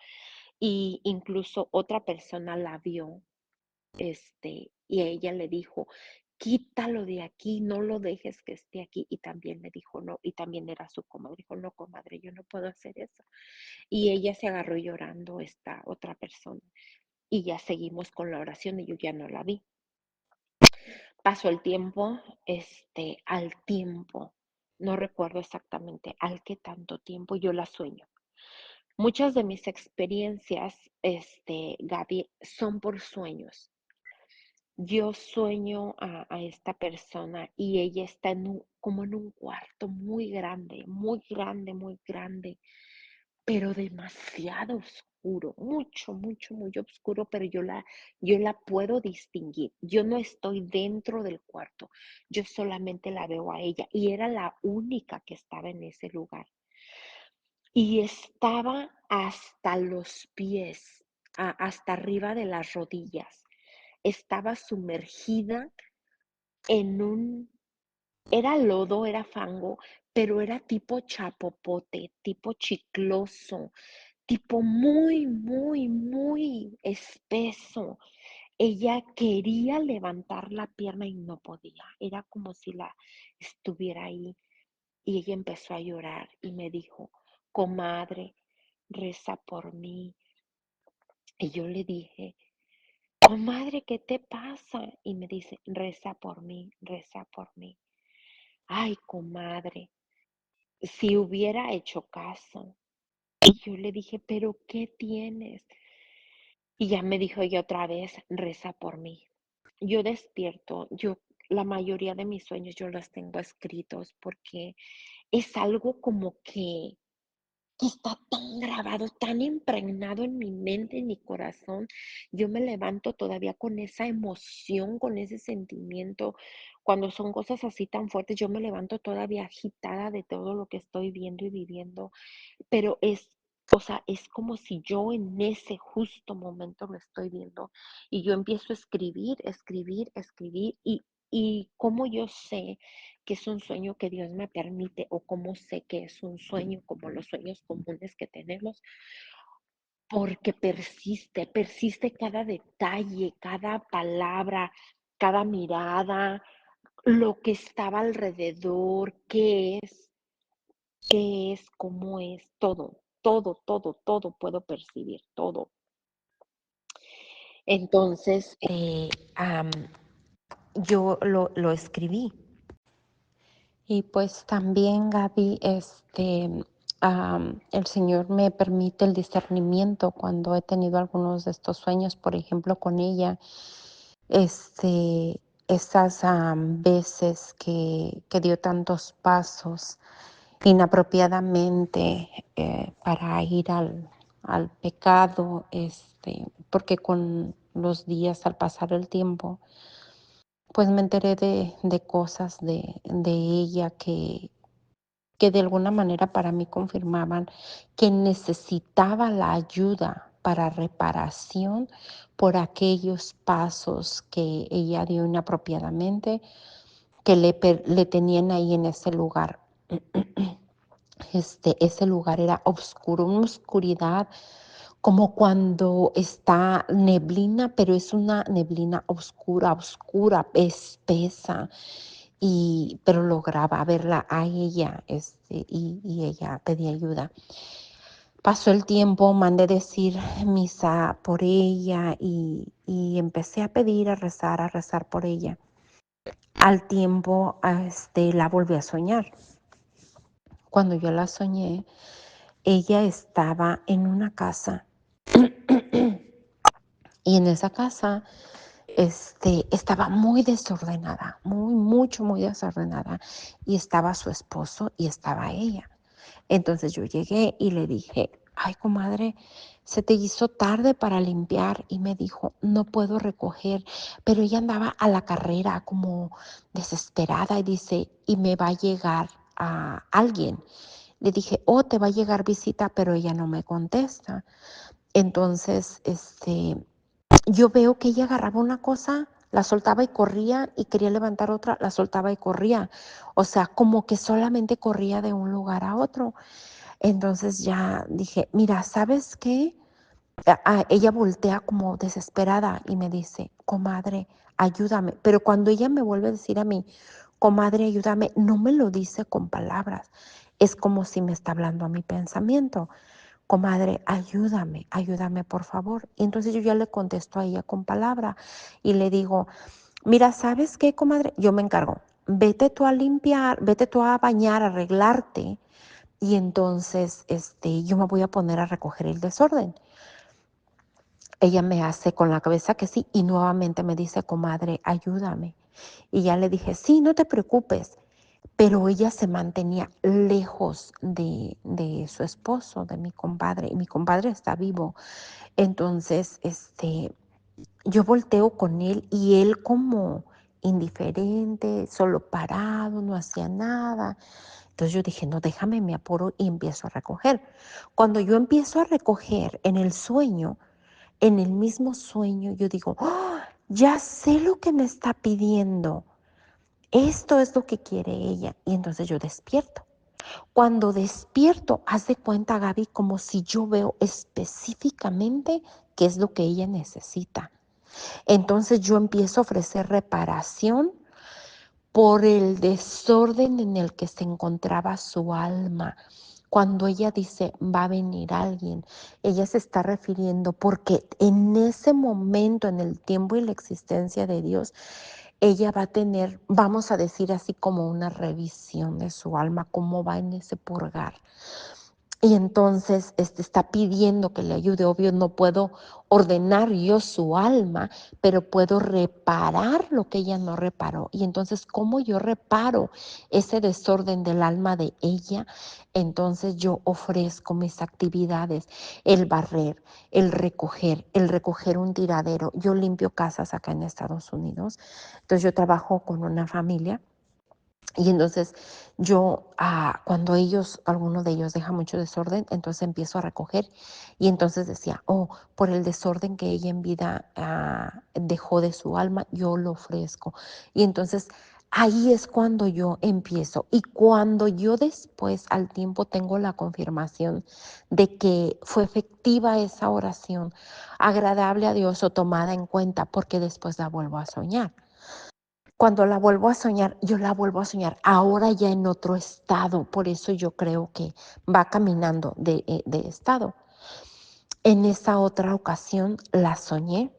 Y incluso otra persona la vio y ella le dijo, quítalo de aquí, no lo dejes que esté aquí. Y también le dijo, no, y también era su comadre, dijo, no, comadre, yo no puedo hacer eso. Y ella se agarró llorando, esta otra persona. Y ya seguimos con la oración y yo ya no la vi. Pasó el tiempo, al tiempo, no recuerdo exactamente al qué tanto tiempo yo la sueño. Muchas de mis experiencias, Gaby, son por sueños. Yo sueño a esta persona y ella está como en un cuarto muy grande, muy grande, muy grande, pero demasiado oscuro, mucho, mucho, muy oscuro, pero yo la puedo distinguir. Yo no estoy dentro del cuarto, yo solamente la veo a ella y era la única que estaba en ese lugar. Y estaba hasta los pies, hasta arriba de las rodillas. Estaba sumergida en era lodo, era fango, pero era tipo chapopote, tipo chicloso, tipo muy, muy, muy espeso. Ella quería levantar la pierna y no podía. Era como si la estuviera ahí. Y ella empezó a llorar y me dijo, comadre, reza por mí. Y yo le dije, comadre, ¿qué te pasa? Y me dice, reza por mí, reza por mí. Ay, comadre, si hubiera hecho caso. Y yo le dije, pero ¿qué tienes? Y ya me dijo ella otra vez, reza por mí. Yo despierto, la mayoría de mis sueños yo los tengo escritos porque es algo como que está tan grabado, tan impregnado en mi mente, en mi corazón. Yo me levanto todavía con esa emoción, con ese sentimiento. Cuando son cosas así tan fuertes, yo me levanto todavía agitada de todo lo que estoy viendo y viviendo, pero o sea, es como si yo en ese justo momento lo estoy viendo y yo empiezo a escribir, escribir, escribir y cómo yo sé que es un sueño que Dios me permite o cómo sé que es un sueño como los sueños comunes que tenemos, porque persiste, persiste cada detalle, cada palabra, cada mirada, lo que estaba alrededor, cómo es, todo, todo, todo, todo puedo percibir, todo. Entonces, yo lo escribí. Y pues también, Gaby, el Señor me permite el discernimiento cuando he tenido algunos de estos sueños, por ejemplo, con ella, esas veces que dio tantos pasos inapropiadamente para ir al pecado, porque con los días, al pasar el tiempo, pues me enteré de cosas de ella que de alguna manera para mí confirmaban que necesitaba la ayuda para reparación por aquellos pasos que ella dio inapropiadamente, que le tenían ahí en ese lugar. Ese lugar era oscuro, una oscuridad, como cuando está neblina, pero es una neblina oscura, oscura, espesa, pero lograba verla a ella, y ella pedía ayuda. Pasó el tiempo, mandé decir misa por ella y empecé a pedir, a rezar por ella. Al tiempo, la volví a soñar. Cuando yo la soñé, ella estaba en una casa y en esa casa estaba muy desordenada, muy desordenada, y estaba su esposo y estaba ella. Entonces yo llegué y le dije, ay, comadre, se te hizo tarde para limpiar. Y me dijo, no puedo recoger. Pero ella andaba a la carrera, como desesperada, y dice, y me va a llegar a alguien. Le dije, oh, te va a llegar visita, pero ella no me contesta. Entonces, yo veo que ella agarraba una cosa, la soltaba y corría, y quería levantar otra, la soltaba y corría. O sea, como que solamente corría de un lugar a otro. Entonces ya dije, mira, ¿sabes qué? Ella voltea como desesperada y me dice, comadre, ayúdame. Pero cuando ella me vuelve a decir a mí, comadre, ayúdame, no me lo dice con palabras. Es como si me está hablando a mi pensamiento. Comadre, ayúdame, ayúdame, por favor. Y entonces yo ya le contesto a ella con palabra y le digo, mira, ¿sabes qué, comadre? Yo me encargo. Vete tú a limpiar, vete tú a bañar, a arreglarte, y entonces yo me voy a poner a recoger el desorden. Ella me hace con la cabeza que sí y nuevamente me dice, comadre, ayúdame. Y ya le dije, sí, no te preocupes. Pero ella se mantenía lejos de su esposo, de mi compadre, y mi compadre está vivo. Entonces, yo volteo con él y él como indiferente, solo parado, no hacía nada. Entonces yo dije, no, déjame, me apuro y empiezo a recoger. Cuando yo empiezo a recoger en el sueño, en el mismo sueño, yo digo, ¡oh! Ya sé lo que me está pidiendo. Esto es lo que quiere ella. Y entonces yo despierto. Cuando despierto, haz de cuenta, Gaby, como si yo veo específicamente qué es lo que ella necesita. Entonces yo empiezo a ofrecer reparación por el desorden en el que se encontraba su alma. Cuando ella dice, va a venir alguien, ella se está refiriendo porque en ese momento, en el tiempo y la existencia de Dios, ella va a tener, vamos a decir así, como una revisión de su alma, cómo va en ese purgar. Y entonces está pidiendo que le ayude. Obvio, no puedo ordenar yo su alma, pero puedo reparar lo que ella no reparó. Y entonces, ¿cómo yo reparo ese desorden del alma de ella? Entonces yo ofrezco mis actividades, el barrer, el recoger un tiradero. Yo limpio casas acá en Estados Unidos. Entonces yo trabajo con una familia. Y entonces yo, cuando alguno de ellos deja mucho desorden, entonces empiezo a recoger. Y entonces decía, oh, por el desorden que ella en vida dejó de su alma, yo lo ofrezco. Y entonces ahí es cuando yo empiezo. Y cuando yo después al tiempo tengo la confirmación de que fue efectiva esa oración, agradable a Dios o tomada en cuenta, porque después la vuelvo a soñar. Cuando la vuelvo a soñar, yo la vuelvo a soñar, ahora ya en otro estado, por eso yo creo que va caminando de estado. En esa otra ocasión la soñé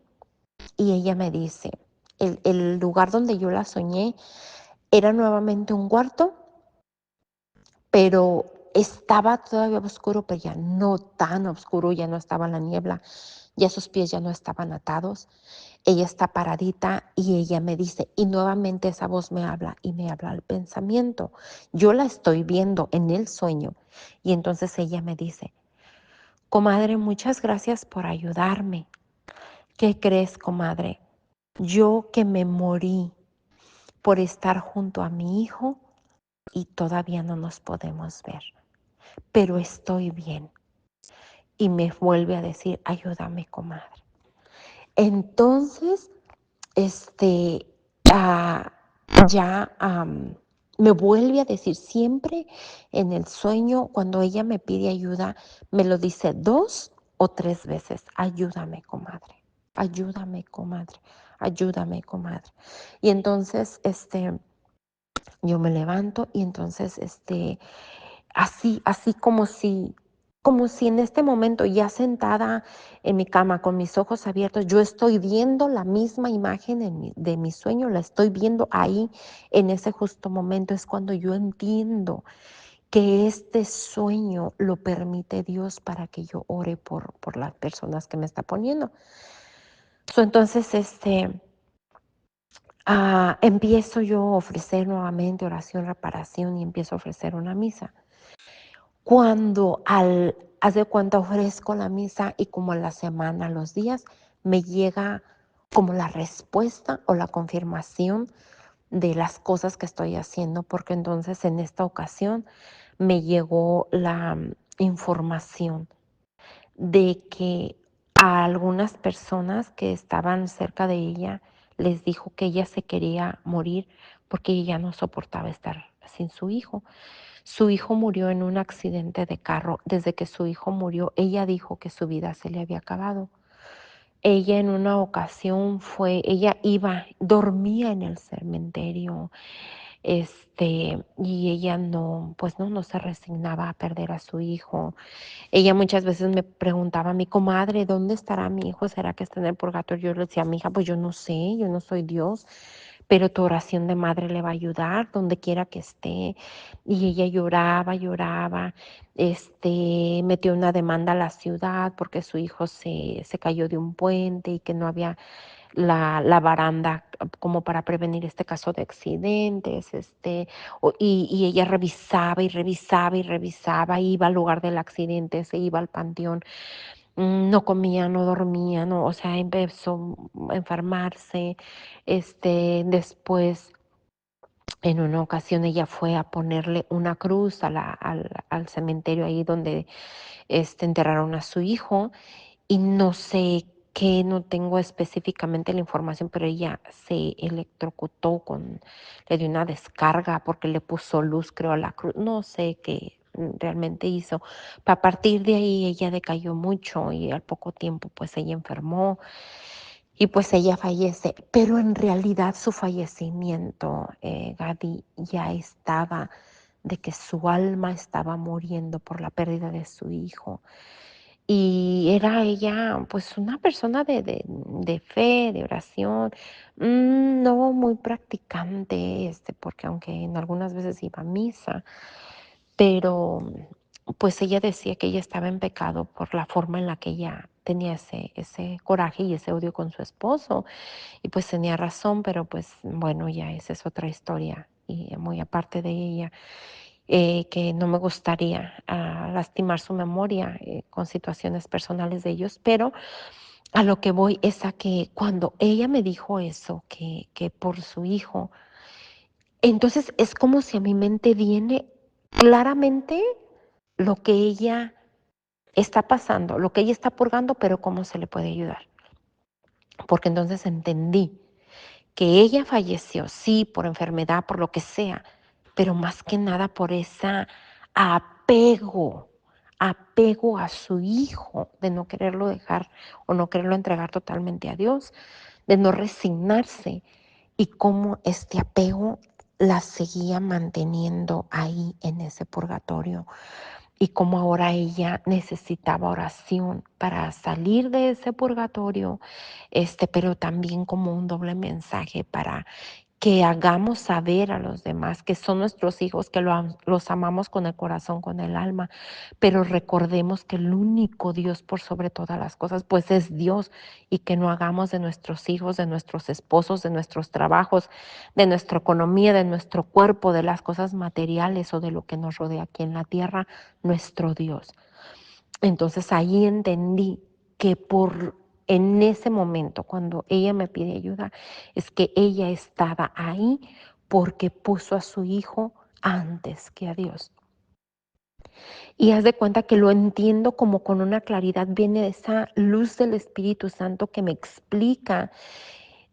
y ella me dice, el lugar donde yo la soñé era nuevamente un cuarto, pero estaba todavía oscuro, pero ya no tan oscuro, ya no estaba la niebla, ya sus pies ya no estaban atados. Ella está paradita y ella me dice, y nuevamente esa voz me habla y me habla al pensamiento. Yo la estoy viendo en el sueño y entonces ella me dice, comadre, muchas gracias por ayudarme. ¿Qué crees, comadre? Yo que me morí por estar junto a mi hijo y todavía no nos podemos ver, pero estoy bien. Y me vuelve a decir, ayúdame, comadre. Entonces, este, ah, ya me vuelve a decir siempre en el sueño, cuando ella me pide ayuda, me lo dice 2 o 3 veces: "Ayúdame, comadre, ayúdame, comadre, ayúdame, comadre". Y entonces, yo me levanto y entonces, así como si en este momento, ya sentada en mi cama con mis ojos abiertos, yo estoy viendo la misma imagen de mi sueño, la estoy viendo ahí en ese justo momento. Es cuando yo entiendo que este sueño lo permite Dios para que yo ore por las personas que me está poniendo. Entonces, empiezo yo a ofrecer nuevamente oración, reparación, y empiezo a ofrecer una misa. Cuando haz de cuenta, ofrezco la misa y como a la semana, a los días, me llega como la respuesta o la confirmación de las cosas que estoy haciendo, porque entonces en esta ocasión me llegó la información de que a algunas personas que estaban cerca de ella les dijo que ella se quería morir porque ella no soportaba estar sin su hijo. Su hijo murió en un accidente de carro. Desde que su hijo murió, ella dijo que su vida se le había acabado. Ella en una ocasión ella dormía en el cementerio, y ella no, pues no se resignaba a perder a su hijo. Ella muchas veces me preguntaba a mi comadre: "¿Dónde estará mi hijo? ¿Será que está en el purgatorio?". Yo le decía: "Mi hija, pues yo no sé, yo no soy Dios, pero tu oración de madre le va a ayudar donde quiera que esté". Y ella lloraba, lloraba, metió una demanda a la ciudad porque su hijo se cayó de un puente y que no había la baranda como para prevenir este caso de accidentes, y ella revisaba y revisaba y revisaba, iba al lugar del accidente, se iba al panteón, no comía, no dormía, no, o sea, empezó a enfermarse, después en una ocasión ella fue a ponerle una cruz al cementerio ahí donde enterraron a su hijo, y no sé qué, no tengo específicamente la información, pero ella se electrocutó le dio una descarga porque le puso luz, creo, a la cruz, no sé qué realmente hizo. A partir de ahí ella decayó mucho y al poco tiempo pues ella enfermó y pues ella fallece, pero en realidad su fallecimiento, Gadi, ya estaba de que su alma estaba muriendo por la pérdida de su hijo. Y era ella, pues, una persona de fe, de oración, no muy practicante, porque aunque en algunas veces iba a misa, pero, pues, ella decía que ella estaba en pecado por la forma en la que ella tenía ese coraje y ese odio con su esposo. Y, pues, tenía razón, pero, pues, bueno, ya esa es otra historia, y muy aparte de ella, que no me gustaría, lastimar su memoria, con situaciones personales de ellos, pero a lo que voy es a que cuando ella me dijo eso, que por su hijo, entonces es como si a mi mente viene claramente lo que ella está pasando, lo que ella está purgando, pero cómo se le puede ayudar. Porque entonces entendí que ella falleció, sí, por enfermedad, por lo que sea, pero más que nada por esa apego, apego a su hijo, de no quererlo dejar o no quererlo entregar totalmente a Dios, de no resignarse, y cómo este apego la seguía manteniendo ahí en ese purgatorio, y cómo ahora ella necesitaba oración para salir de ese purgatorio, pero también como un doble mensaje para que hagamos saber a los demás que son nuestros hijos, que los amamos con el corazón, con el alma, pero recordemos que el único Dios por sobre todas las cosas, pues es Dios, y que no hagamos de nuestros hijos, de nuestros esposos, de nuestros trabajos, de nuestra economía, de nuestro cuerpo, de las cosas materiales o de lo que nos rodea aquí en la tierra, nuestro Dios. Entonces ahí entendí que en ese momento, cuando ella me pide ayuda, es que ella estaba ahí porque puso a su hijo antes que a Dios. Y haz de cuenta que lo entiendo como con una claridad, viene esa luz del Espíritu Santo que me explica,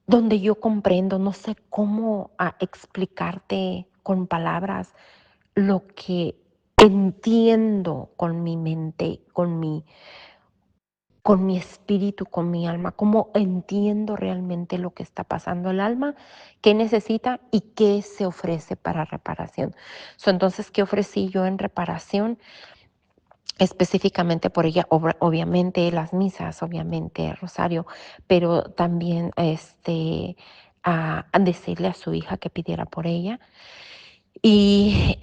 donde yo comprendo, no sé cómo explicarte con palabras lo que entiendo con mi mente, con mi espíritu, con mi alma, cómo entiendo realmente lo que está pasando el alma, qué necesita y qué se ofrece para reparación. Entonces, ¿qué ofrecí yo en reparación? Específicamente por ella, obviamente las misas, obviamente el rosario, pero también a decirle a su hija que pidiera por ella y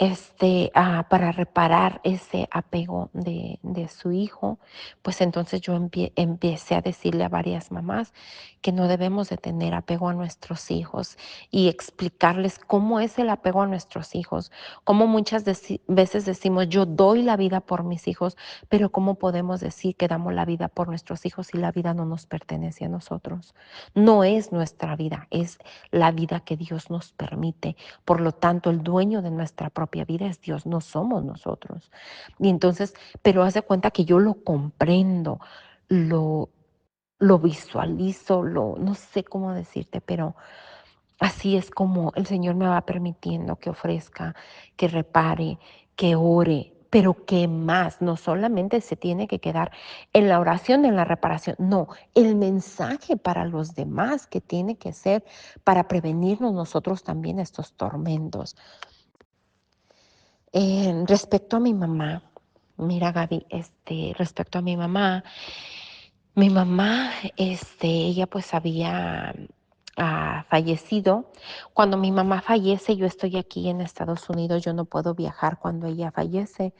para reparar ese apego de su hijo, pues entonces yo empecé a decirle a varias mamás que no debemos de tener apego a nuestros hijos y explicarles cómo es el apego a nuestros hijos, cómo muchas veces decimos yo doy la vida por mis hijos, pero cómo podemos decir que damos la vida por nuestros hijos si la vida no nos pertenece a nosotros. No es nuestra vida, es la vida que Dios nos permite. Por lo tanto, el dueño de nuestra propia vida es Dios, no somos nosotros. Y entonces, pero haz de cuenta que yo lo comprendo, lo, lo visualizo, no sé cómo decirte, pero así es como el Señor me va permitiendo que ofrezca, que repare, que ore, pero que más, no solamente se tiene que quedar en la oración, en la reparación, no, el mensaje para los demás que tiene que ser para prevenirnos nosotros también estos tormentos. Respecto a mi mamá, mira Gaby, respecto a mi mamá, ella pues había fallecido. Cuando mi mamá fallece, yo estoy aquí en Estados Unidos, yo no puedo viajar cuando ella fallece.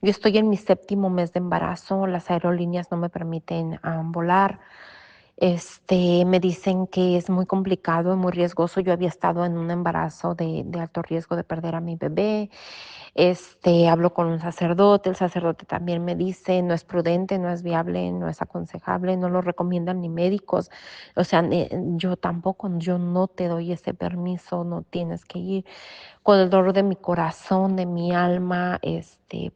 Yo estoy en mi 7º mes de embarazo, las aerolíneas no me permiten volar. Me dicen que es muy complicado, muy riesgoso. Yo había estado en un embarazo de alto riesgo de perder a mi bebé. Hablo con un sacerdote, el sacerdote también me dice, no es prudente, no es viable, no es aconsejable, no lo recomiendan ni médicos. O sea, yo tampoco, yo no te doy ese permiso, no tienes que ir. Con el dolor de mi corazón, de mi alma,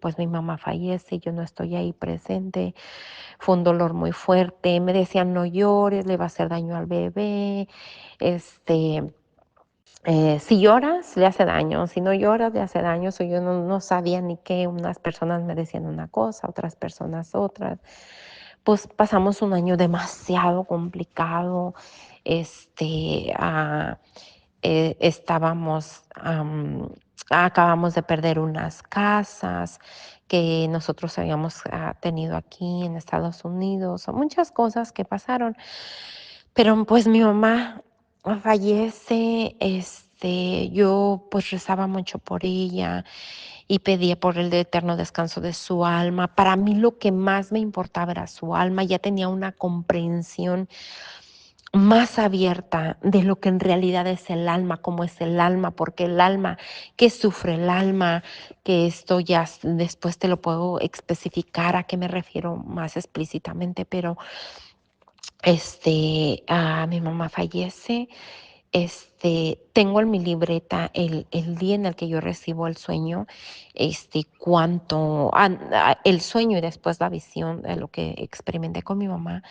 pues mi mamá fallece, yo no estoy ahí presente. Fue un dolor muy fuerte, me decían no llores, le va a hacer daño al bebé. Este, si lloras, le hace daño, si no lloras, le hace daño. Yo no sabía ni qué, unas personas me decían una cosa, otras personas otras. Pues pasamos un año demasiado complicado. Este, ah, estábamos, acabamos de perder unas casas que nosotros habíamos tenido aquí en Estados Unidos, o muchas cosas que pasaron. Pero pues mi mamá fallece, yo pues rezaba mucho por ella y pedía por el eterno descanso de su alma. Para mí lo que más me importaba era su alma, ya tenía una comprensión más abierta de lo que en realidad es el alma, cómo es el alma, porque el alma, qué sufre el alma, que esto ya después te lo puedo especificar a qué me refiero más explícitamente, pero mi mamá fallece. Tengo en mi libreta el día en el que yo recibo el sueño, el sueño y después la visión de lo que experimenté con mi mamá,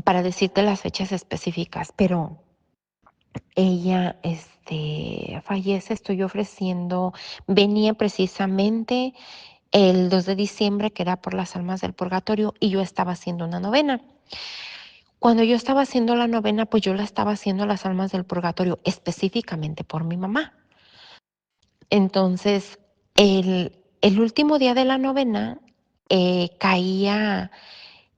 para decirte las fechas específicas, pero ella, fallece, estoy ofreciendo, venía precisamente el 2 de diciembre, que era por las almas del purgatorio, y yo estaba haciendo una novena. Cuando yo estaba haciendo la novena, pues yo la estaba haciendo a las almas del purgatorio, específicamente por mi mamá. Entonces, el último día de la novena caía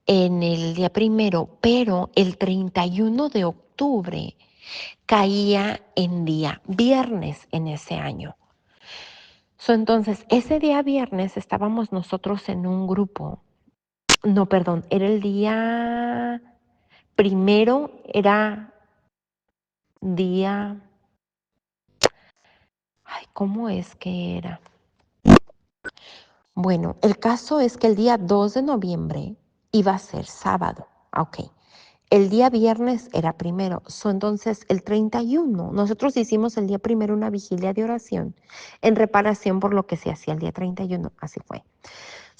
en el día primero, pero el 31 de octubre caía en día viernes en ese año. Entonces, ese día viernes estábamos nosotros en un grupo. No, perdón, era el día primero, era día, ay, ¿cómo es que era? Bueno, el caso es que el día 2 de noviembre iba a ser sábado. Ok. El día viernes era primero, entonces el 31, nosotros hicimos el día primero una vigilia de oración en reparación por lo que se hacía el día 31, así fue.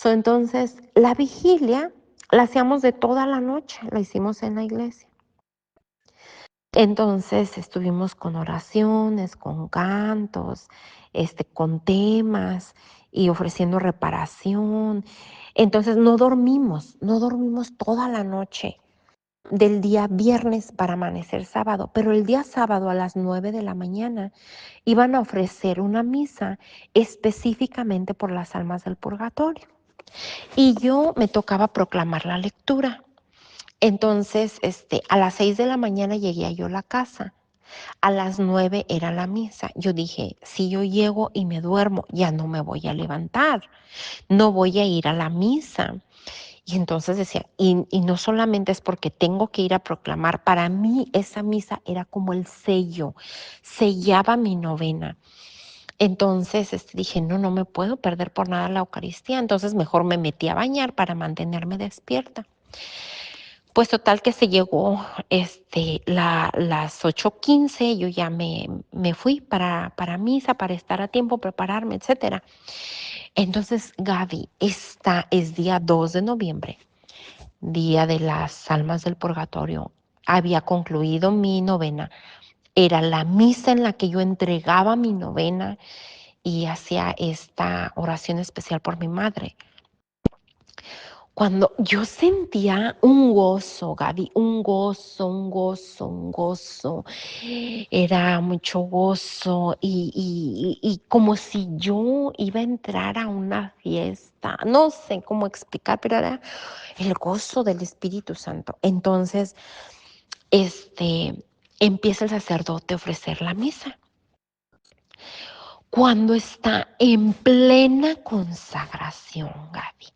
Entonces la vigilia la hacíamos de toda la noche, la hicimos en la iglesia. Entonces estuvimos con oraciones, con cantos, con temas y ofreciendo reparación. Entonces no dormimos toda la noche del día viernes para amanecer sábado, pero el día sábado a las 9 de la mañana iban a ofrecer una misa específicamente por las almas del purgatorio. Y yo me tocaba proclamar la lectura. Entonces, a las 6 de la mañana llegué yo a la casa. A las 9 era la misa. Yo dije, si yo llego y me duermo, ya no me voy a levantar, no voy a ir a la misa. Y entonces decía, y no solamente es porque tengo que ir a proclamar, para mí esa misa era como el sello, sellaba mi novena. Entonces dije, no me puedo perder por nada la Eucaristía, entonces mejor me metí a bañar para mantenerme despierta. Pues total que se llegó las 8:15, yo ya me fui para misa, para estar a tiempo, prepararme, etcétera. Entonces, Gaby, esta es día 2 de noviembre, día de las almas del purgatorio. Había concluido mi novena. Era la misa en la que yo entregaba mi novena y hacía esta oración especial por mi madre. Cuando yo sentía un gozo, Gaby, un gozo, era mucho gozo y como si yo iba a entrar a una fiesta, no sé cómo explicar, pero era el gozo del Espíritu Santo. Entonces, empieza el sacerdote a ofrecer la misa. Cuando está en plena consagración, Gaby,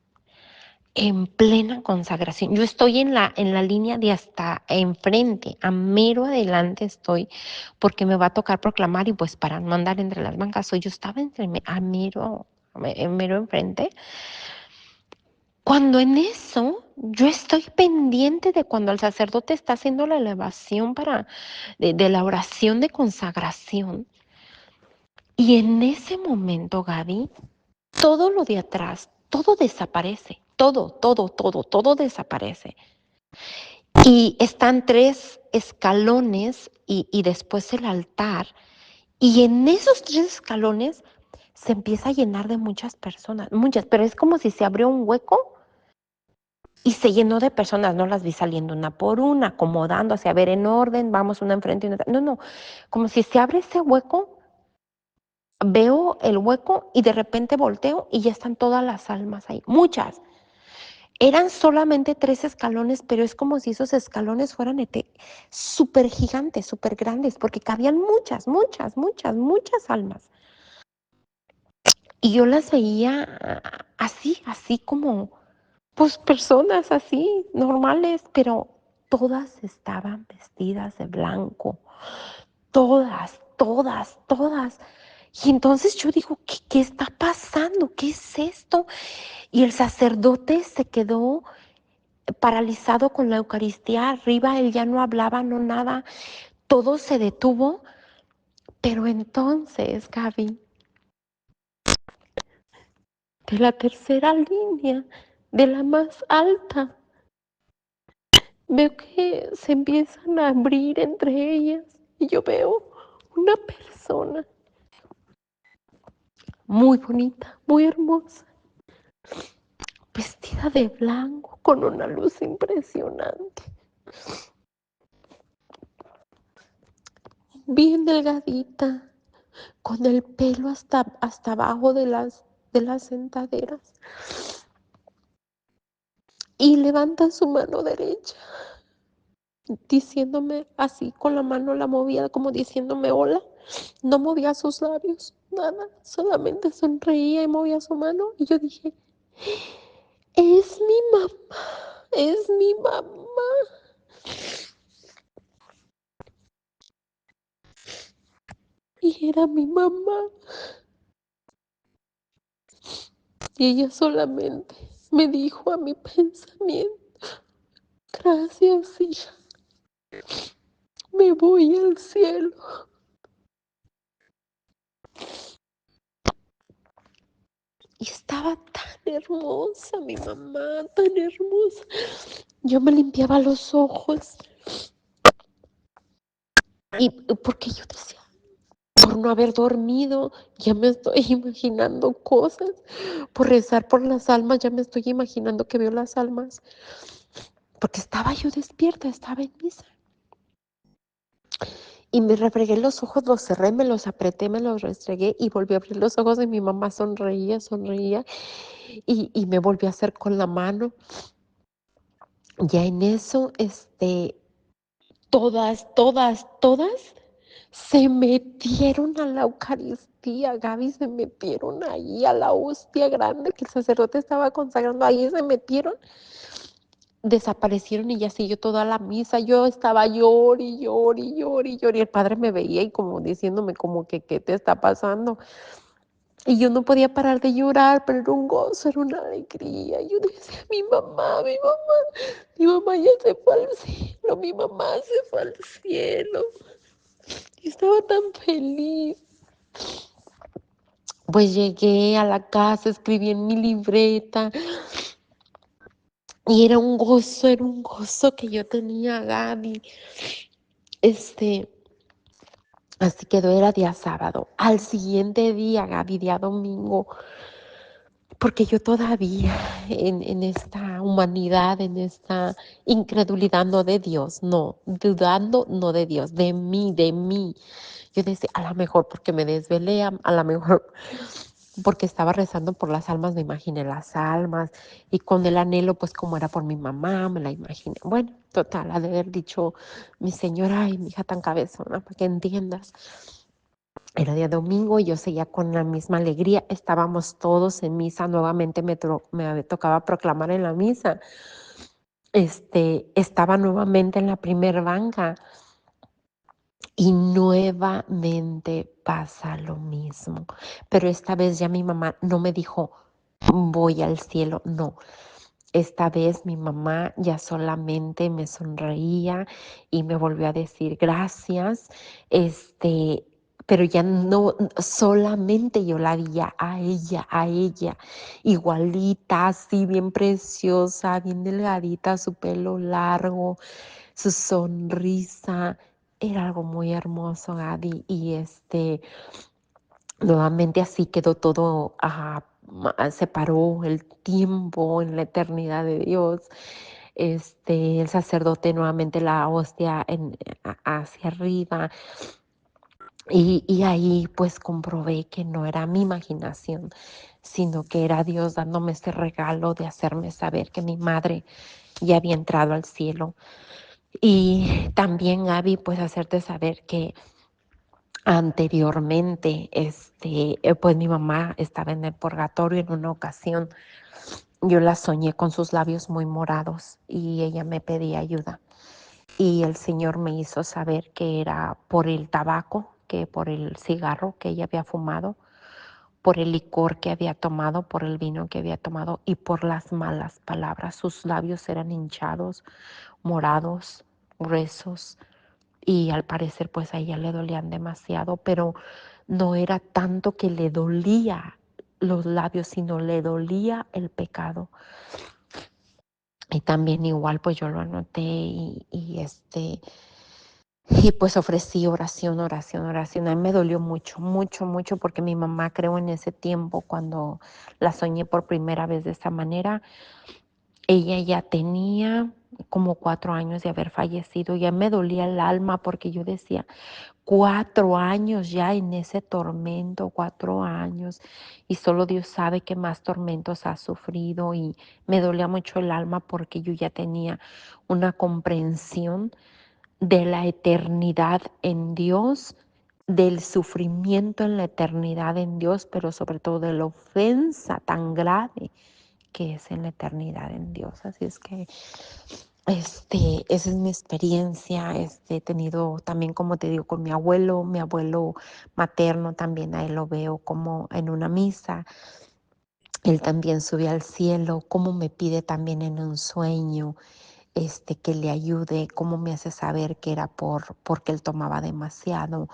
en plena consagración. Yo estoy en la línea de hasta enfrente, a mero adelante estoy, porque me va a tocar proclamar y pues para no andar entre las bancas, yo estaba a mero enfrente. Cuando en eso yo estoy pendiente de cuando el sacerdote está haciendo la elevación de la oración de consagración. Y en ese momento, Gaby, todo lo de atrás, todo desaparece, todo desaparece. Y están 3 escalones y después el altar. Y en esos 3 escalones se empieza a llenar de muchas personas, muchas, pero es como si se abrió un hueco y se llenó de personas. No las vi saliendo una por una, acomodándose, a ver en orden, vamos una enfrente y una. No, como si se abre ese hueco, veo el hueco y de repente volteo y ya están todas las almas ahí, muchas. Eran solamente 3 escalones, pero es como si esos escalones fueran súper gigantes, súper grandes, porque cabían muchas almas. Y yo las veía así como, pues personas así, normales, pero todas estaban vestidas de blanco, todas. Y entonces yo digo, ¿qué está pasando? ¿Qué es esto? Y el sacerdote se quedó paralizado con la Eucaristía arriba, él ya no hablaba, no nada, todo se detuvo, pero entonces, Gaby, de la tercera línea, de la más alta, veo que se empiezan a abrir entre ellas y yo veo una persona muy bonita, muy hermosa, vestida de blanco, con una luz impresionante, bien delgadita, con el pelo hasta abajo de las sentaderas. Y levanta su mano derecha, diciéndome así, con la mano la movía como diciéndome hola. No movía sus labios, nada, solamente sonreía y movía su mano. Y yo dije, es mi mamá, es mi mamá. Y era mi mamá. Y ella solamente me dijo a mi pensamiento, gracias, hija. me voy al cielo. Y estaba tan hermosa mi mamá, tan hermosa. Yo me limpiaba los ojos y porque yo decía, por no haber dormido, ya me estoy imaginando cosas. Por rezar por las almas, ya me estoy imaginando que veo las almas. Porque estaba yo despierta, estaba en misa. Y me refregué los ojos, los cerré, me los apreté, me los restregué y volví a abrir los ojos y mi mamá sonreía, sonreía y me volví a hacer con la mano. Ya en eso, todas se metieron a la Eucaristía, Gaby, se metieron ahí a la hostia grande que el sacerdote estaba consagrando, ahí se metieron, desaparecieron y ya siguió toda la misa. Yo estaba llori, llori, llori, llori. El padre me veía y como diciéndome como que, ¿qué te está pasando? Y yo no podía parar de llorar, pero era un gozo, era una alegría. Yo decía, mi mamá ya se fue al cielo, mi mamá se fue al cielo. Y estaba tan feliz. Pues llegué a la casa, escribí en mi libreta y era un gozo que yo tenía, Gaby. Así quedó, era día sábado. Al siguiente día, Gaby, día domingo, porque yo todavía en esta humanidad, en esta incredulidad, no de Dios, no, dudando, no de Dios, de mí. Yo decía, a lo mejor porque me desvelé, a lo mejor porque estaba rezando por las almas, me imaginé las almas y con el anhelo, pues como era por mi mamá, me la imaginé. Bueno, total, ha de haber dicho mi señora, ay, mi hija tan cabezona, para que entiendas. Era día domingo y yo seguía con la misma alegría. Estábamos todos en misa. Nuevamente me tocaba proclamar en la misa. Estaba nuevamente en la primer banca y nuevamente pasa lo mismo. Pero esta vez ya mi mamá no me dijo, voy al cielo. No, esta vez mi mamá ya solamente me sonreía y me volvió a decir gracias, pero ya no, solamente yo la veía a ella, igualita, así bien preciosa, bien delgadita, su pelo largo, su sonrisa, era algo muy hermoso, Gaby, y nuevamente así quedó todo, se paró el tiempo en la eternidad de Dios. El sacerdote nuevamente la hostia hacia arriba y ahí pues comprobé que no era mi imaginación, sino que era Dios dándome este regalo de hacerme saber que mi madre ya había entrado al cielo. Y también, Gaby, pues hacerte saber que anteriormente, pues mi mamá estaba en el purgatorio en una ocasión. Yo la soñé con sus labios muy morados y ella me pedía ayuda. Y el Señor me hizo saber que era por el tabaco, que por el cigarro que ella había fumado, por el licor que había tomado, por el vino que había tomado y por las malas palabras. Sus labios eran hinchados, morados, gruesos, y al parecer pues a ella le dolían demasiado, pero no era tanto que le dolía los labios, sino le dolía el pecado. Y también igual pues yo lo anoté y pues ofrecí oración, oración, oración. A mí me dolió mucho, mucho, mucho porque mi mamá, creo, en ese tiempo cuando la soñé por primera vez de esta manera, ella ya tenía como 4 años de haber fallecido. Ya me dolía el alma porque yo decía, 4 años ya en ese tormento, 4 años, y solo Dios sabe qué más tormentos ha sufrido y me dolía mucho el alma porque yo ya tenía una comprensión de la eternidad en Dios, del sufrimiento en la eternidad en Dios, pero sobre todo de la ofensa tan grave que es en la eternidad en Dios. Así es que esa es mi experiencia. He tenido también, como te digo, con mi abuelo materno, también a él lo veo como en una misa. Él también sube al cielo, como me pide también en un sueño. que le ayude, cómo me hace saber que era porque él tomaba demasiado.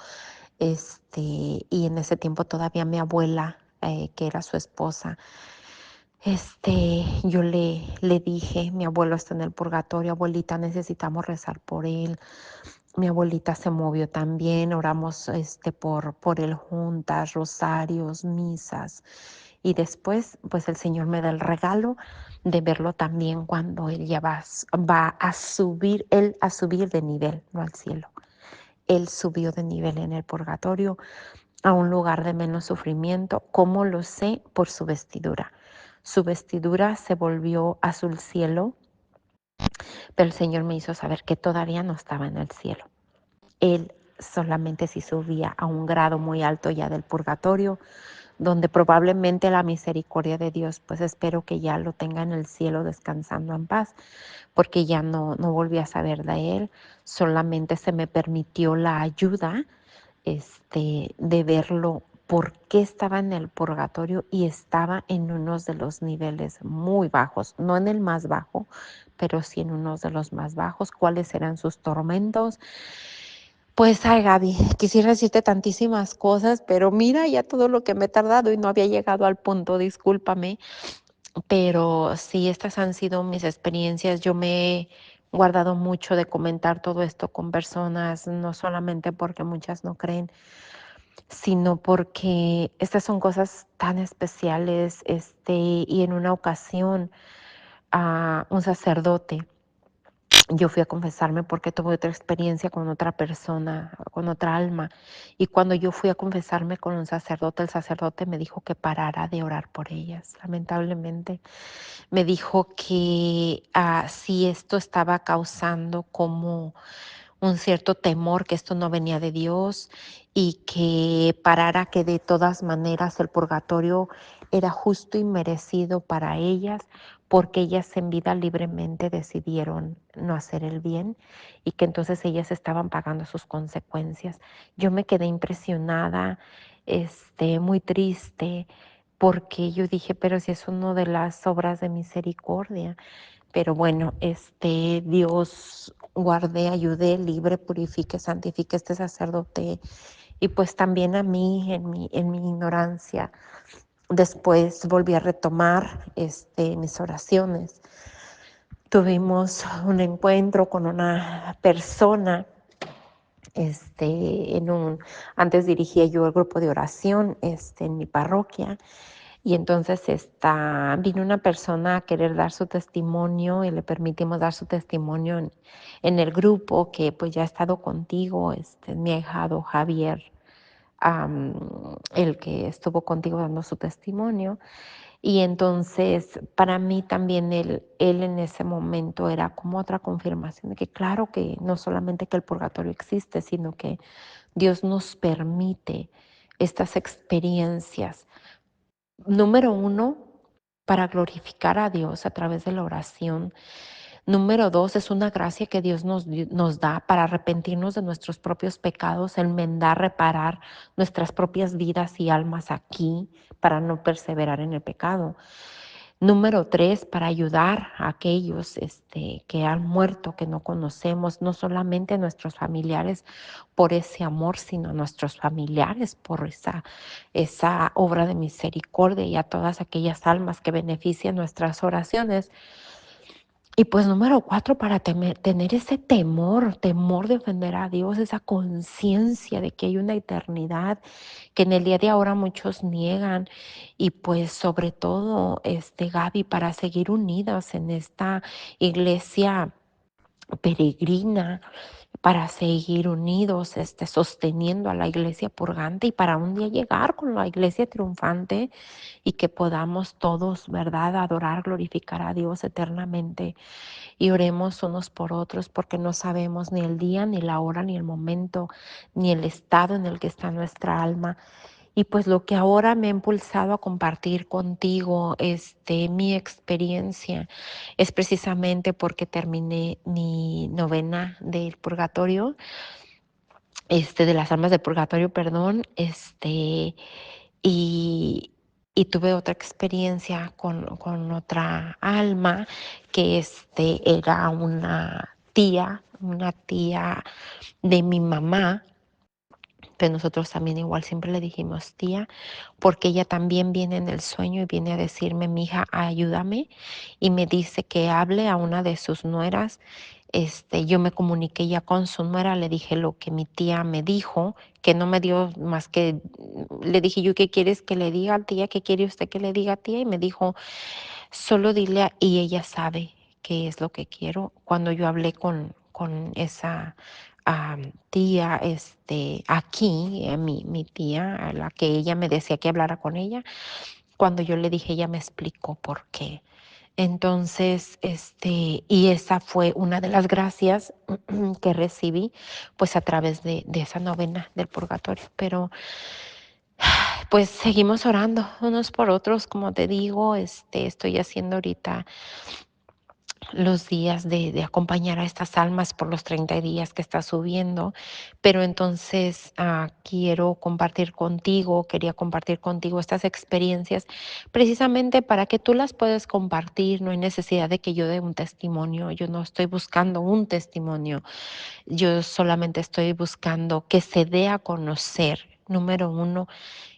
Y en ese tiempo todavía mi abuela, que era su esposa, yo le dije, mi abuelo está en el purgatorio, abuelita, necesitamos rezar por él. Mi abuelita se movió también, oramos por él juntas, rosarios, misas. Y después, pues el Señor me da el regalo de verlo también cuando él ya va a subir, él a subir de nivel, no al cielo. Él subió de nivel en el purgatorio a un lugar de menos sufrimiento. ¿Cómo lo sé? Por su vestidura. Su vestidura se volvió azul cielo, pero el Señor me hizo saber que todavía no estaba en el cielo. Él solamente si subía a un grado muy alto ya del purgatorio, donde probablemente la misericordia de Dios, pues espero que ya lo tenga en el cielo descansando en paz, porque ya no volví a saber de él, solamente se me permitió la ayuda de verlo por qué estaba en el purgatorio y estaba en unos de los niveles muy bajos, no en el más bajo, pero sí en unos de los más bajos, cuáles eran sus tormentos. Pues, ay, Gaby, quisiera decirte tantísimas cosas, pero mira ya todo lo que me he tardado y no había llegado al punto, discúlpame, pero sí, estas han sido mis experiencias. Yo me he guardado mucho de comentar todo esto con personas, no solamente porque muchas no creen, sino porque estas son cosas tan especiales, y en una ocasión a un sacerdote, yo fui a confesarme porque tuve otra experiencia con otra persona, con otra alma. Y cuando yo fui a confesarme con un sacerdote, el sacerdote me dijo que parara de orar por ellas, lamentablemente. Me dijo que si esto estaba causando como un cierto temor, que esto no venía de Dios y que parara, que de todas maneras el purgatorio era justo y merecido para ellas, porque ellas en vida libremente decidieron no hacer el bien y que entonces ellas estaban pagando sus consecuencias. Yo me quedé impresionada, muy triste, porque yo dije, pero si es una de las obras de misericordia. Pero bueno, Dios guarde, ayude, libre, purifique, santifique a este sacerdote y pues también a mí en mi ignorancia. Después volví a retomar mis oraciones. Tuvimos un encuentro con una persona, antes dirigía yo el grupo de oración en mi parroquia. Y entonces vino una persona a querer dar su testimonio y le permitimos dar su testimonio en el grupo que pues ya ha estado contigo, mi ahijado Javier, el que estuvo contigo dando su testimonio. Y entonces para mí también él en ese momento era como otra confirmación de que claro que no solamente que el purgatorio existe, sino que Dios nos permite estas experiencias. Número uno, para glorificar a Dios a través de la oración. Número dos, es una gracia que Dios nos da para arrepentirnos de nuestros propios pecados, enmendar, reparar nuestras propias vidas y almas aquí para no perseverar en el pecado. Número tres, para ayudar a aquellos que han muerto, que no conocemos, no solamente a nuestros familiares por ese amor, sino a nuestros familiares por esa obra de misericordia y a todas aquellas almas que benefician nuestras oraciones. Y pues número cuatro, para tener ese temor de ofender a Dios, esa conciencia de que hay una eternidad que en el día de ahora muchos niegan y pues sobre todo, Gaby, para seguir unidas en esta iglesia peregrina, para seguir unidos, sosteniendo a la iglesia purgante y para un día llegar con la iglesia triunfante y que podamos todos, ¿verdad?, adorar, glorificar a Dios eternamente. Y oremos unos por otros porque no sabemos ni el día, ni la hora, ni el momento, ni el estado en el que está nuestra alma. Y pues lo que ahora me ha impulsado a compartir contigo, mi experiencia, es precisamente porque terminé mi novena del purgatorio, de las almas del purgatorio, perdón, y Y tuve otra experiencia con otra alma que era una tía de mi mamá, pero nosotros también igual siempre le dijimos tía, porque ella también viene en el sueño y viene a decirme, mija, ayúdame, y me dice que hable a una de sus nueras. Yo me comuniqué ya con su nuera, le dije lo que mi tía me dijo, que no me dio más que, le dije yo, ¿qué quieres que le diga, tía? ¿Qué quiere usted que le diga, tía? Y me dijo, solo dile, y ella sabe qué es lo que quiero. Cuando yo hablé con esa tía, aquí, mi tía, a la que ella me decía que hablara con ella, cuando yo le dije, ella me explicó por qué. Entonces, y esa fue una de las gracias que recibí, pues a través de esa novena del purgatorio. Pero pues seguimos orando unos por otros, como te digo, estoy haciendo ahorita los días de acompañar a estas almas por los 30 días que está subiendo, pero entonces quería compartir contigo estas experiencias precisamente para que tú las puedas compartir. No hay necesidad de que yo dé un testimonio, yo no estoy buscando un testimonio, yo solamente estoy buscando que se dé a conocer, número uno,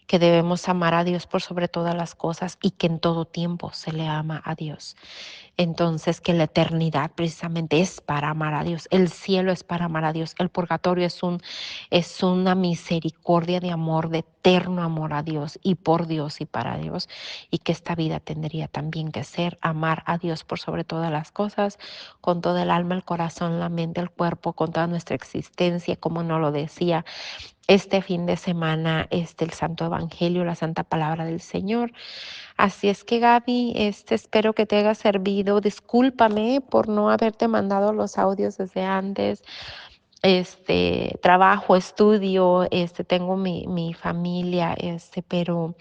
que debemos amar a Dios por sobre todas las cosas y que en todo tiempo se le ama a Dios. Entonces, que la eternidad precisamente es para amar a Dios, el cielo es para amar a Dios, el purgatorio es una misericordia de amor, de eterno amor a Dios y por Dios y para Dios, y que esta vida tendría también que ser amar a Dios por sobre todas las cosas, con toda el alma, el corazón, la mente, el cuerpo, con toda nuestra existencia, como nos lo decía este fin de semana, el Santo Evangelio, la Santa Palabra del Señor. Así es que Gaby, espero que te haya servido. Discúlpame por no haberte mandado los audios desde antes. Trabajo, estudio, tengo mi familia, pero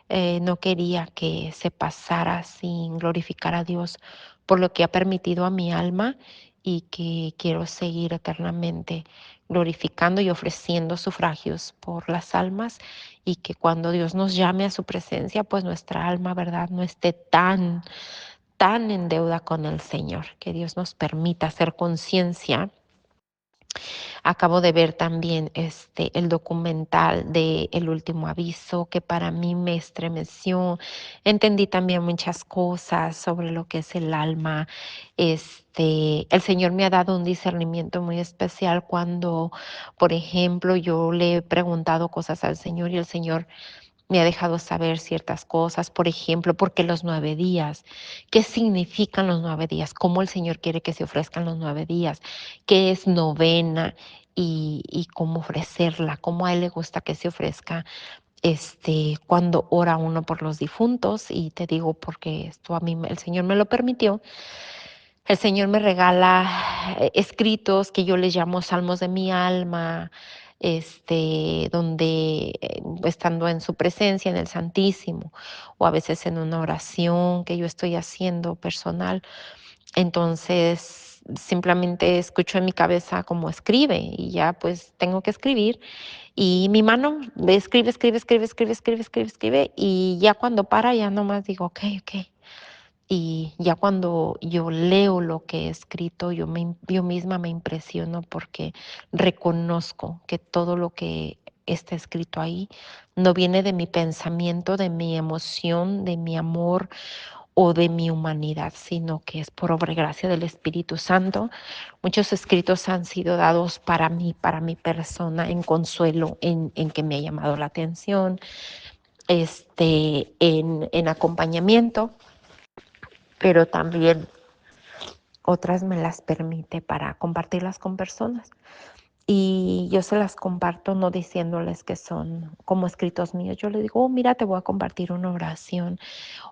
no quería que se pasara sin glorificar a Dios por lo que ha permitido a mi alma y que quiero seguir eternamente glorificando y ofreciendo sufragios por las almas y que cuando Dios nos llame a su presencia, pues nuestra alma, ¿verdad?, no esté tan en deuda con el Señor. Que Dios nos permita hacer conciencia. Acabo de ver también el documental de El Último Aviso, que para mí me estremeció. Entendí también muchas cosas sobre lo que es el alma. El Señor me ha dado un discernimiento muy especial cuando, por ejemplo, yo le he preguntado cosas al Señor y el Señor me ha dejado saber ciertas cosas, por ejemplo, porque los 9 días, ¿qué significan los 9 días? ¿Cómo el Señor quiere que se ofrezcan los 9 días? ¿Qué es novena? Y cómo ofrecerla, cómo a Él le gusta que se ofrezca cuando ora uno por los difuntos. Y te digo porque esto a mí el Señor me lo permitió. El Señor me regala escritos que yo les llamo salmos de mi alma, donde estando en su presencia, en el Santísimo, o a veces en una oración que yo estoy haciendo personal, entonces simplemente escucho en mi cabeza como escribe y ya pues tengo que escribir y mi mano escribe, escribe, escribe, escribe, escribe, escribe, escribe y ya cuando para ya nomás digo, ok, ok. Y ya cuando yo leo lo que he escrito, yo misma me impresiono porque reconozco que todo lo que está escrito ahí no viene de mi pensamiento, de mi emoción, de mi amor o de mi humanidad, sino que es por obra y gracia del Espíritu Santo. Muchos escritos han sido dados para mí, para mi persona, en consuelo, en que me ha llamado la atención, en acompañamiento, pero también otras me las permite para compartirlas con personas. Y yo se las comparto no diciéndoles que son como escritos míos. Yo les digo, oh, mira, te voy a compartir una oración.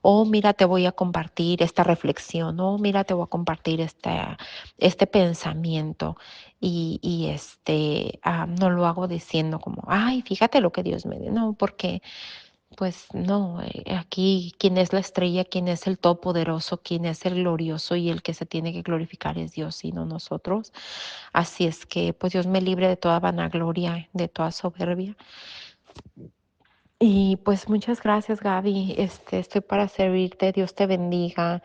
Oh, mira, te voy a compartir esta reflexión. Oh, mira, te voy a compartir este pensamiento. No lo hago diciendo como, ay, fíjate lo que Dios me dio. No, porque pues no, aquí quien es la estrella, quien es el todopoderoso, quien es el glorioso y el que se tiene que glorificar es Dios y no nosotros. Así es que pues Dios me libre de toda vanagloria, de toda soberbia. Y pues muchas gracias, Gaby. Estoy para servirte. Dios te bendiga.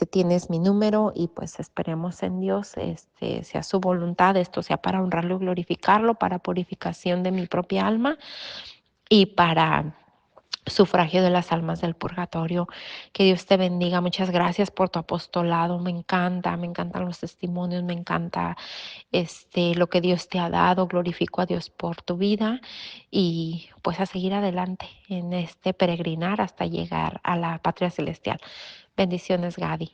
Tienes mi número y pues esperemos en Dios, sea su voluntad, esto sea para honrarlo y glorificarlo, para purificación de mi propia alma y para sufragio de las almas del purgatorio. Que Dios te bendiga. Muchas gracias por tu apostolado. Me encantan los testimonios, me encanta lo que Dios te ha dado. Glorifico a Dios por tu vida y pues a seguir adelante en este peregrinar hasta llegar a la patria celestial. Bendiciones, Gadi.